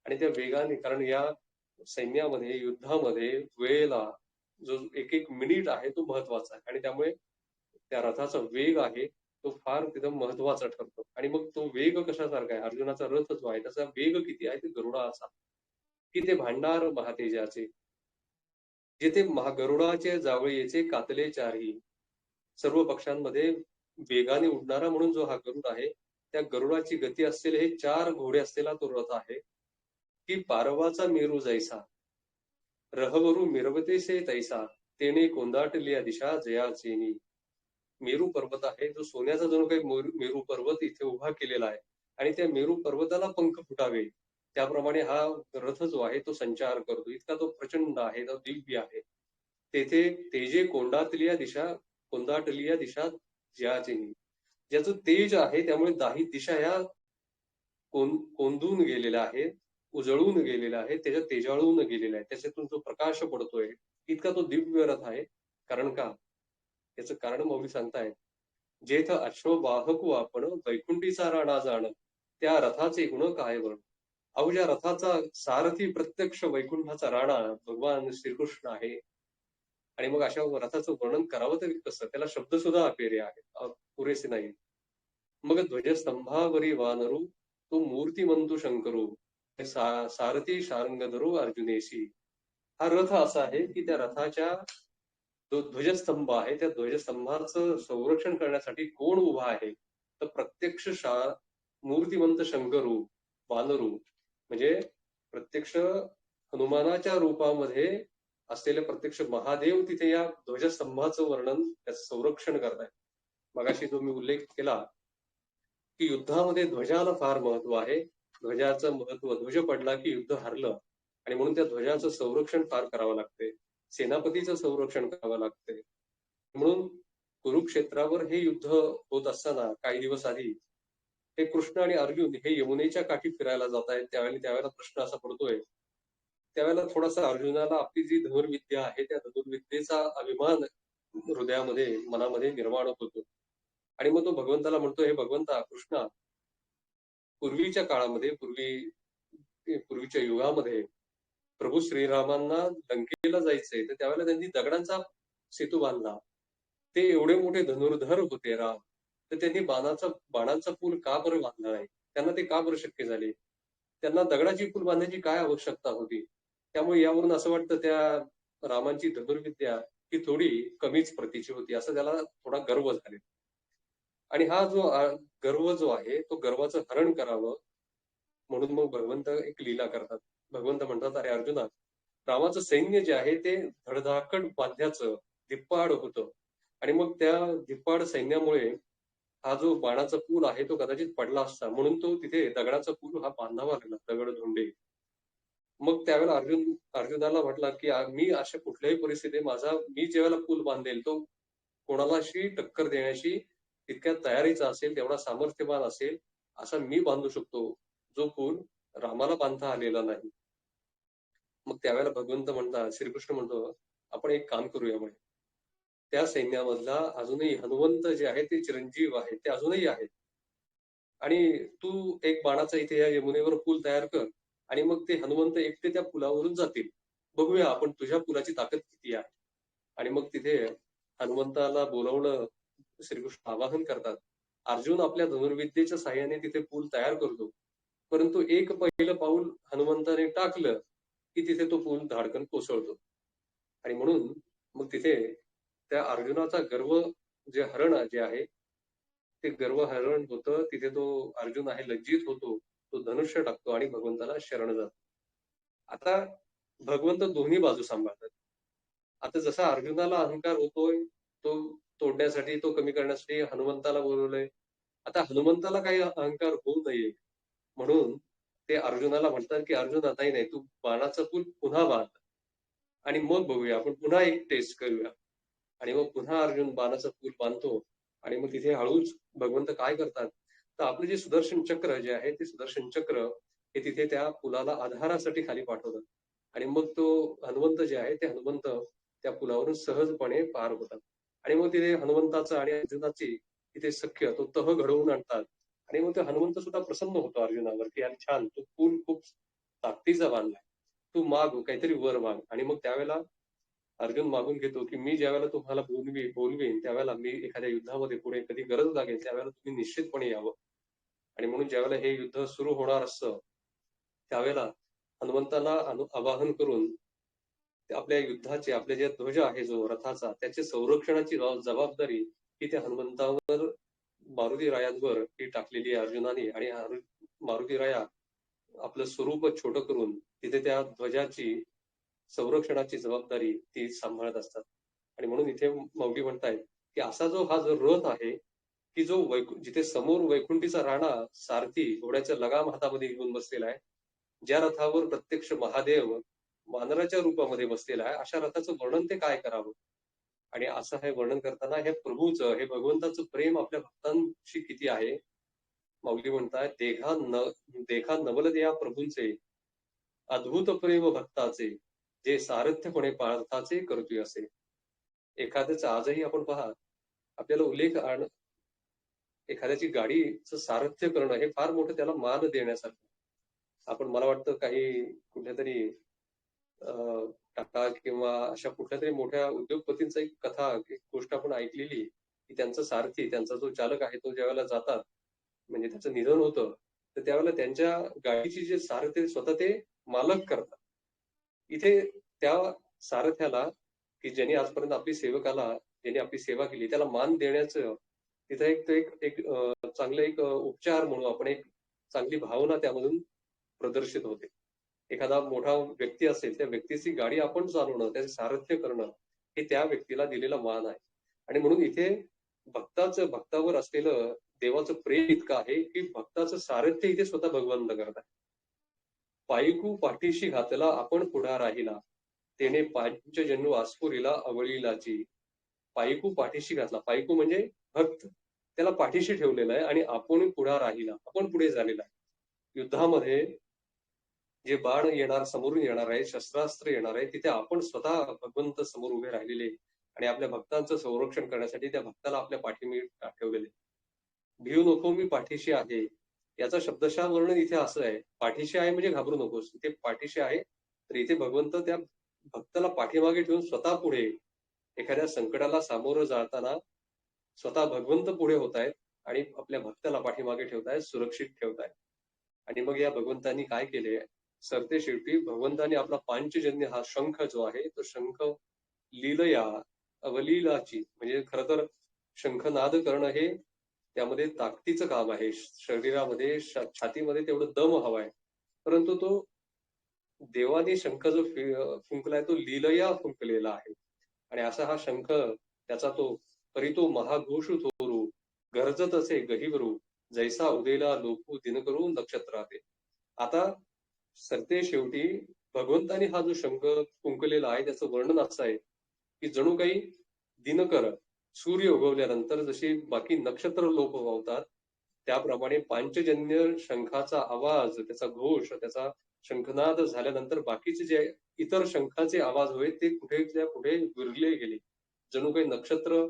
आणि त्या वेगाने, कारण या सैन्यामध्ये, युद्धामध्ये वेळेला जो एक मिनिट आहे तो महत्वाचा आहे. आणि त्यामुळे त्या रथाचा वेग आहे तो फार तिथं महत्वाचा ठरतो. आणि मग तो वेग कशासारखा आहे, अर्जुनाचा रथ जो आहे त्याचा वेग किती आहे, ते गरुडाचा, की ते भांडार महातेजाचे, जिथे गरुडाचे जावळीचे कातले चारही, सर्व पक्षांमध्ये वेगाने उडणारा म्हणून जो हा गरुड आहे, त्या गरुडाची गती असलेले हे 4 घोडे असलेला तो रथ आहे. की पारवाचा मेरू जैसा, रहवरू मिरवतेसे तैसा, तेने कोंदाटलिया दिशा जयाचेनी. मेरू पर्वत आहे, जो सोन्याचा जणू काही मेरू पर्वत इथे उभा केलेला आहे. आणि त्या मेरू पर्वताला पंख फुटावे त्याप्रमाणे हा रथ जो आहे तो संचार करतो. इतका तो प्रचंड आहे, तो दिव्य आहे. तेथे तेजे कोंदाटलिया दिशा ज्याचेही. ज्याचं तेज आहे त्यामुळे दाही दिशा या कोंदून गेलेल्या आहेत, उजळून गेलेल्या आहेत, त्याच्या तेजाळून गेलेल्या आहेत. त्याच्यातून जो प्रकाश पडतोय, इतका तो दिव्य रथ आहे. कारण का? याचं कारण मौली सांगतायत. जेथ अश्ववाहकू आपण वैकुंठीचा राणा जाण, त्या रथाचे गुण काय वर्ण. अहो, ज्या रथाचा सारथी प्रत्यक्ष वैकुंठाचा राणा भगवान श्रीकृष्ण आहे. आणि मग अशा रथाचं वर्णन करावं तरी कसं? त्याला शब्द सुद्धा अपेरे आहेत, पुरेसे नाही. मग ध्वजस्तंभावरी वानरू, तो मूर्तिमंतू शंकरू, सारथी शार्ंगधरू अर्जुनेशी. हा रथ असा आहे की त्या रथाच्या जो ध्वजस्तंभ आहे त्या ध्वजस्तंभाचं संरक्षण करण्यासाठी कोण उभा आहे? तर प्रत्यक्ष मूर्तिमंत शंकरू, वानरू, म्हणजे प्रत्यक्ष हनुमानाच्या रूपामध्ये असलेले प्रत्यक्ष महादेव तिथे या ध्वजस्तंभाचं वर्णन, त्याचं संरक्षण करतायत. मगाशी जो मी उल्लेख केला की युद्धामध्ये ध्वजाला फार महत्व आहे. ध्वजाचं महत्व, ध्वज पडला की युद्ध हरलं, आणि म्हणून त्या ध्वजाचं संरक्षण फार करावं लागते. सेनापतीचं संरक्षण करावं लागते. म्हणून कुरुक्षेत्रावर हे युद्ध होत असताना काही दिवस आधी हे कृष्ण आणि अर्जुन हे यमुनेच्या काठी फिरायला जात आहेत. त्यावेळेला प्रश्न असा पडतोय, त्यावेळेला थोडासा अर्जुनाला आपली जी धनुर्विद्या आहे त्या धनुर्विद्येचा अभिमान हृदयामध्ये, मनामध्ये निर्माण होतो. आणि मग तो भगवंताला म्हणतो, हे भगवंता कृष्णा, पूर्वीच्या काळामध्ये, पूर्वीच्या युगामध्ये प्रभू श्रीरामांना लंकेला जायचंय, तर त्यावेळेला त्यांनी दगडांचा सेतू बांधला. ते एवढे मोठे धनुर्धर होते राम, तर त्यांनी बाणांचा पूल का बरं बांधला नाही? त्यांना ते का बरं शक्य झाले? त्यांना दगडाची पूल बांधण्याची काय आवश्यकता होती? त्यामुळे यावरून असं वाटतं त्या रामांची धनुर्विद्या ही थोडी कमीच प्रतीची होती, असं त्याला थोडा गर्व झाले. आणि हा जो गर्व जो आहे तो गर्वाचं हरण करावं म्हणून मग भगवंत एक लीला करतात. भगवंत म्हणतात, अरे अर्जुना, रामाचं सैन्य जे आहे ते धडधाकट बांध्याचं धिप्पाड होतं, आणि मग त्या धिप्पाड सैन्यामुळे हा जो बाणाचा पूल आहे तो कदाचित पडला असता, म्हणून तो तिथे दगडाचा पूल हा बांधावा लागला, दगड धोंडे. मग त्यावेळेला अर्जुनाला म्हटला की मी अशा कुठल्याही परिस्थितीत मी जेव्हा पूल बांधेल तो कोणालाशी टक्कर देण्याची तितक्या तयारीचा असेल, तेवढा सामर्थ्यवान असेल, असा मी बांधू शकतो, जो पूल रामाला बांधता आलेला नाही. मग त्यावेळेला भगवंत म्हणतात, श्रीकृष्ण म्हणतो, आपण एक काम करूया म्हणे. त्या सैन्यामधला अजूनही हनुमंत जे आहे ते चिरंजीव आहे, ते अजूनही आहेत. आणि तू एक बाणाचा इथे या यमुनेवर पूल तयार कर, आणि मग ते हनुमंत एकटे त्या पुलावरून जातील. बघूया आपण तुझ्या पुलाची ताकद किती आहे. आणि मग तिथे हनुमंताला बोलावणं श्रीकृष्ण आवाहन करतात. अर्जुन आपल्या धनुर्विद्येच्या साह्याने तिथे पूल तयार करतो, परंतु एक पहिलं पाऊल हनुमंताने टाकलं की तिथे तो पूल धाडकन कोसळतो. आणि म्हणून मग तिथे त्या अर्जुनाचा गर्व जे हरण जे आहे ते गर्व हरण होतं. तिथे तो अर्जुन आहे लज्जित होतो, तो धनुष्य टाकतो आणि भगवंताला शरण जातो. आता भगवंत दोन्ही बाजू सांभाळतात. आता जसा अर्जुनाला अहंकार होतोय, तो तोडण्यासाठी, तो कमी करण्यासाठी हनुमंताला बोलवलंय. आता हनुमंताला काही अहंकार होऊ नये म्हणून ते अर्जुनाला म्हणतात की अर्जुना, नाही, तू बाणाचा पूल पुन्हा बांध, आणि मग बघूया, आपण पुन्हा एक टेस्ट करूया. आणि मग पुन्हा अर्जुन बाणाचा पूल बांधतो. आणि मग तिथे हळूच भगवंत काय करतात, तर आपले जे सुदर्शन चक्र जे आहे ते सुदर्शन चक्र हे तिथे त्या पुलाला आधारासाठी खाली पाठवतात. आणि मग तो हनुमंत जे आहे ते हनुमंत त्या पुलावरून सहजपणे पार होतात. आणि मग तिथे हनुमंताचं आणि अर्जुनाची तिथे सख्य, तो तह घडवून आणतात. आणि मग ते हनुमंत सुद्धा प्रसन्न होतो अर्जुनावर की यार छान, तो पूल खूप ताकदीचा बांधलाय, तू माग काहीतरी वर माग. आणि मग त्यावेळेला अर्जुन मागून घेतो की मी ज्यावेळेला तुम्हाला बोलवीन त्यावेळेला मी एखाद्या युद्धामध्ये पुढे कधी गरज लागेल त्यावेळेला तुम्ही निश्चितपणे यावं. आणि म्हणून ज्यावेळेला हे युद्ध सुरू होणार असतं त्यावेळेला हनुमंताला आवाहन करून आपल्या युद्धाचे, आपले जे ध्वज आहे जो रथाचा, त्याचे संरक्षणाची जबाबदारी ही त्या हनुमंतावर, मारुती रायांवर ही टाकलेली आहे अर्जुनाने. आणि मारुती राया आपलं स्वरूप छोटं करून तिथे त्या ध्वजाची संरक्षणाची जबाबदारी ती सांभाळत असतात. आणि म्हणून इथे मौली म्हणतायत की असा हा जो रथ आहे की जो जिथे समोर वैकुंठीचा राणा सारथी घोड्याच्या लगाम हातामध्ये घेऊन बसलेला आहे, ज्या रथावर प्रत्यक्ष महादेव वानराच्या रूपामध्ये बसलेला आहे, अशा रथाचं वर्णन ते काय करावं? आणि असं हे वर्णन करताना हे प्रभूचं, हे भगवंताचं प्रेम आपल्या भक्तांशी किती आहे? माऊली म्हणतात, देखा नवल या प्रभूंचे अद्भुत प्रेम भक्ताचे, जे सारथ्यपणे पार्थाचे करतोय असे. एखाद्याच आजही आपण पहा, आपल्याला एखाद्याची गाडीचं सारथ्य करणं हे फार मोठं त्याला मान देण्यासारखं. आपण मला वाटतं काही कुठल्यातरी टाटा किंवा अशा कुठल्या तरी मोठ्या उद्योगपतींचा एक कथा, एक गोष्ट आपण ऐकलेली, की त्यांचा सारथी, त्यांचा जो चालक आहे, तो ज्यावेळेला जातात, म्हणजे त्याचं निधन होतं, तर त्यावेळेला त्यांच्या गाडीची जे सारथी स्वतः ते मालक करतात. इथे त्या सारथ्याला, की ज्यांनी आजपर्यंत आपली सेवकाला, ज्यांनी आपली सेवा केली, त्याला मान देण्याचं तिथं एक चांगलं एक उपचार म्हणू आपण, एक चांगली भावना त्यामधून प्रदर्शित होते. एखादा मोठा व्यक्ती असेल, त्या व्यक्तीची गाडी आपण चालवणं, त्याचे सारथ्य करणं, हे त्या व्यक्तीला दिलेला मान आहे. आणि म्हणून इथे भक्तावर असलेलं देवाचं प्रेम इतकं आहे, की भक्ताचं सारथ्य इथे स्वतः भगवंत करतात. पायकू पाठीशी घातला आपण पुढा राहिला, तेने पांचजन्य आस्फुरीला अवळीलाची. पायकू पाठीशी घातला, पायकू म्हणजे भक्त, त्याला पाठीशी ठेवलेलं आहे आणि आपण पुढा राहिला, आपण पुढे झालेला आहे. युद्धामध्ये जे बाण येणार, समोरून येणार आहे, शस्त्रास्त्र येणार आहे, तिथे आपण स्वतः भगवंत समोर उभे राहिलेले आणि आपल्या भक्तांचं संरक्षण करण्यासाठी त्या भक्ताला आपल्या पाठीशी ठेवलेले. भिऊ नको मी पाठीशी आहे, याचा शब्दशः वर्णन इथे असं आहे. पाठीशी आहे म्हणजे घाबरू नकोस, इथे पाठीशी आहे, तर इथे भगवंत त्या भक्ताला पाठीमागे ठेवून स्वतः पुढे एखाद्या संकटाला सामोरं जाताना स्वतः भगवंत पुढे होत आहेत आणि आपल्या भक्ताला पाठीमागे ठेवतायत, सुरक्षित ठेवतायत. आणि मग या भगवंतांनी काय केले, सरते शेवटी भगवंतांनी आपला पांचजन्य हा शंख जो आहे, तो शंख लीलया अवलीलाची, म्हणजे खरं तर शंखनाद करणं हे त्यामध्ये ताकदीचं काम आहे. शरीरामध्ये, छातीमध्ये तेवढं दम हवाय. परंतु तो देवाने शंख जो फुंकलाय, तो लीलया फुंकलेला आहे. आणि असा हा शंख, त्याचा तो परितो महाघोष थोरू, गरजत असे गहिवरू, जैसा उदेला लोकू दिन करू नक्षत्राते. आता सरते शेवटी भगवंताने हा जो शंख फुंकलेला आहे, त्याचं वर्णन असं आहे, की जणू काही दिनकर, सूर्य उगवल्यानंतर जशी बाकी नक्षत्र लोप पावतात, त्याप्रमाणे पांचजन्य शंखाचा आवाज, त्याचा घोष, त्याचा शंखनाद झाल्यानंतर बाकीचे जे इतर शंखाचे आवाज होते, ते कुठेच्या कुठे विरले गेले. जणू काही नक्षत्र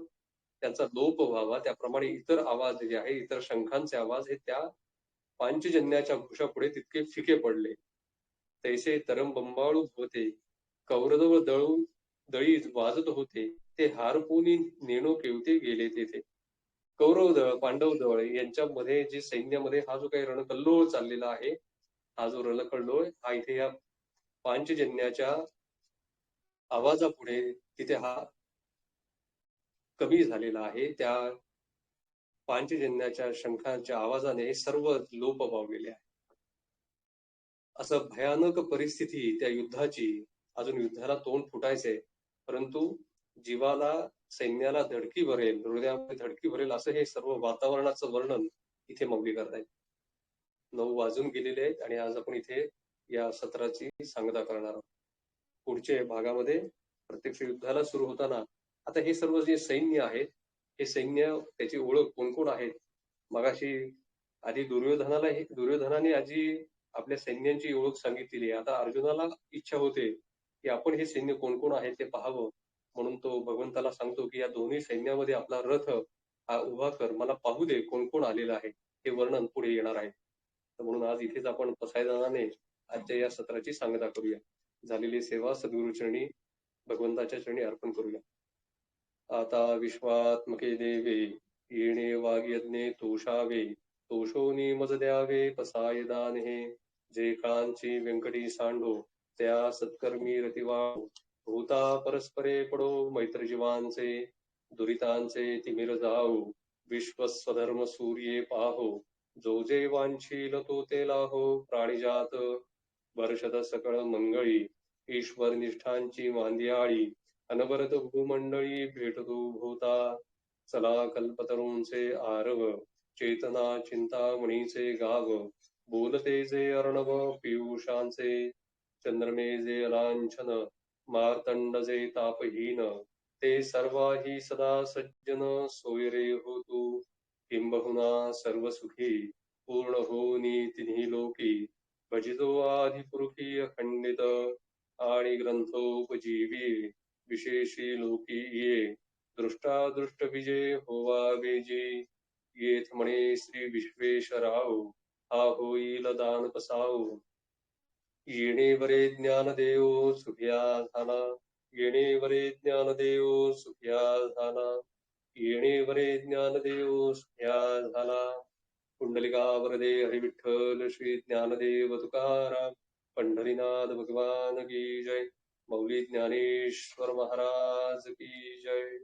त्यांचा लोप व्हावा, त्याप्रमाणे इतर आवाज जे आहे, इतर शंखांचे आवाज हे त्या पांचजन्याच्या घोषापुढे तितके फिके पडले. तैसे तरंबंबाळू होते, कौरव दळी वाजत होते, ते हारपुनी नेणो केवते गेले तेथे. कौरव दळ, पांडव दळ यांच्यामध्ये जे सैन्यामध्ये हा जो काही रणकल्लोळ चाललेला आहे, हा जो रणकल्लोळ हा इथे या पांचजन्याच्या आवाजापुढे तिथे हा कमी झालेला आहे. त्या पांचजन्याच्या शंखांच्या आवाजाने हे सर्व लोप पावलेले आहे. असं भयानक परिस्थिती त्या युद्धाची, अजून युद्धाला तोंड फुटायचंय, परंतु जीवाला, सैन्याला धडकी भरेल, हृदयामध्ये धडकी भरेल असं हे सर्व वातावरणाचं वर्णन इथे माऊली करतायत. 9 वाजून गेलेले आहेत आणि आज आपण इथे या सत्राची सांगता करणार आहोत. पुढच्या भागामध्ये प्रत्यक्ष युद्धाला सुरू होताना आता हे सर्व जे सैन्य आहेत, हे सैन्य, त्याची ओळख कोण कोण आहेत. मगाशी आधी दुर्योधनाने आधी आपल्या सैन्यांची ओळख सांगितलेली आहे. आता अर्जुनाला इच्छा होते की आपण हे सैन्य कोण कोण आहे ते पाहावं, म्हणून तो भगवंताला सांगतो की या दोन्ही सैन्यामध्ये आपला रथ हा उभा कर, मला पाहू दे कोण कोण आलेलं आहे. हे वर्णन पुढे येणार आहे. तर म्हणून आज इथेच आपण पसायदानाने आजच्या या सत्राची सांगता करूया. झालेली सेवा सद्गुरु चरणी, भगवंताच्या चरणी अर्पण करूया. आता विश्वात्मके देवे, येणे वाग्यज्ञे तोषावे, तोषोनी मज द्यावे पसायदान हे. जे काळांची व्यंकटी सांडो, त्या सत्कर्मी रतिवाळो, भूता परस्परे पडो मैत्र जीवांचे, दुरितांचे तिमिर जाओ, विश्वस्वधर्म सूर्ये पाहो, जो जे वांछील तो ते लाहो, प्राणिजात वर्षद सकळ मंगळी, ईश्वर निष्ठांची मांदियाळी, अनवरत भूमंडळी भेटतो भूता. चला कल्पतरूंचे आरव, चेतना चिंतामणीचे गाव, बोलते जे अर्णव पियुषांचे, चंद्रमे जे लांछन, मार्तंड जे तापहीन, ते सर्वाही सदा सज्जन, सोयरे हो तू किंबहुना सर्व सुखी, पूर्ण होनी तिन्ही लोकी, भजितो आदिपुरुषी अखंडित, आणि ग्रंथोपजीवी विशेषी लोकी ये, दृष्टादृष्ट विजय होवा बेजी, येथ म्हणे श्री विश्वेश्वराव, हा होईल दान पसाव. येणे वरे ज्ञान देव सुखिया झाला, येणे वरे ज्ञान देव सुखिया झाला, येणे वरे ज्ञान देव सुखिया झाला. कुंडलिका वरदे हरी विठ्ठल श्री ज्ञानदेव तुकाराम, पंढरीनाथ भगवान की जय. मौली ज्ञानेश्वर महाराज की जय.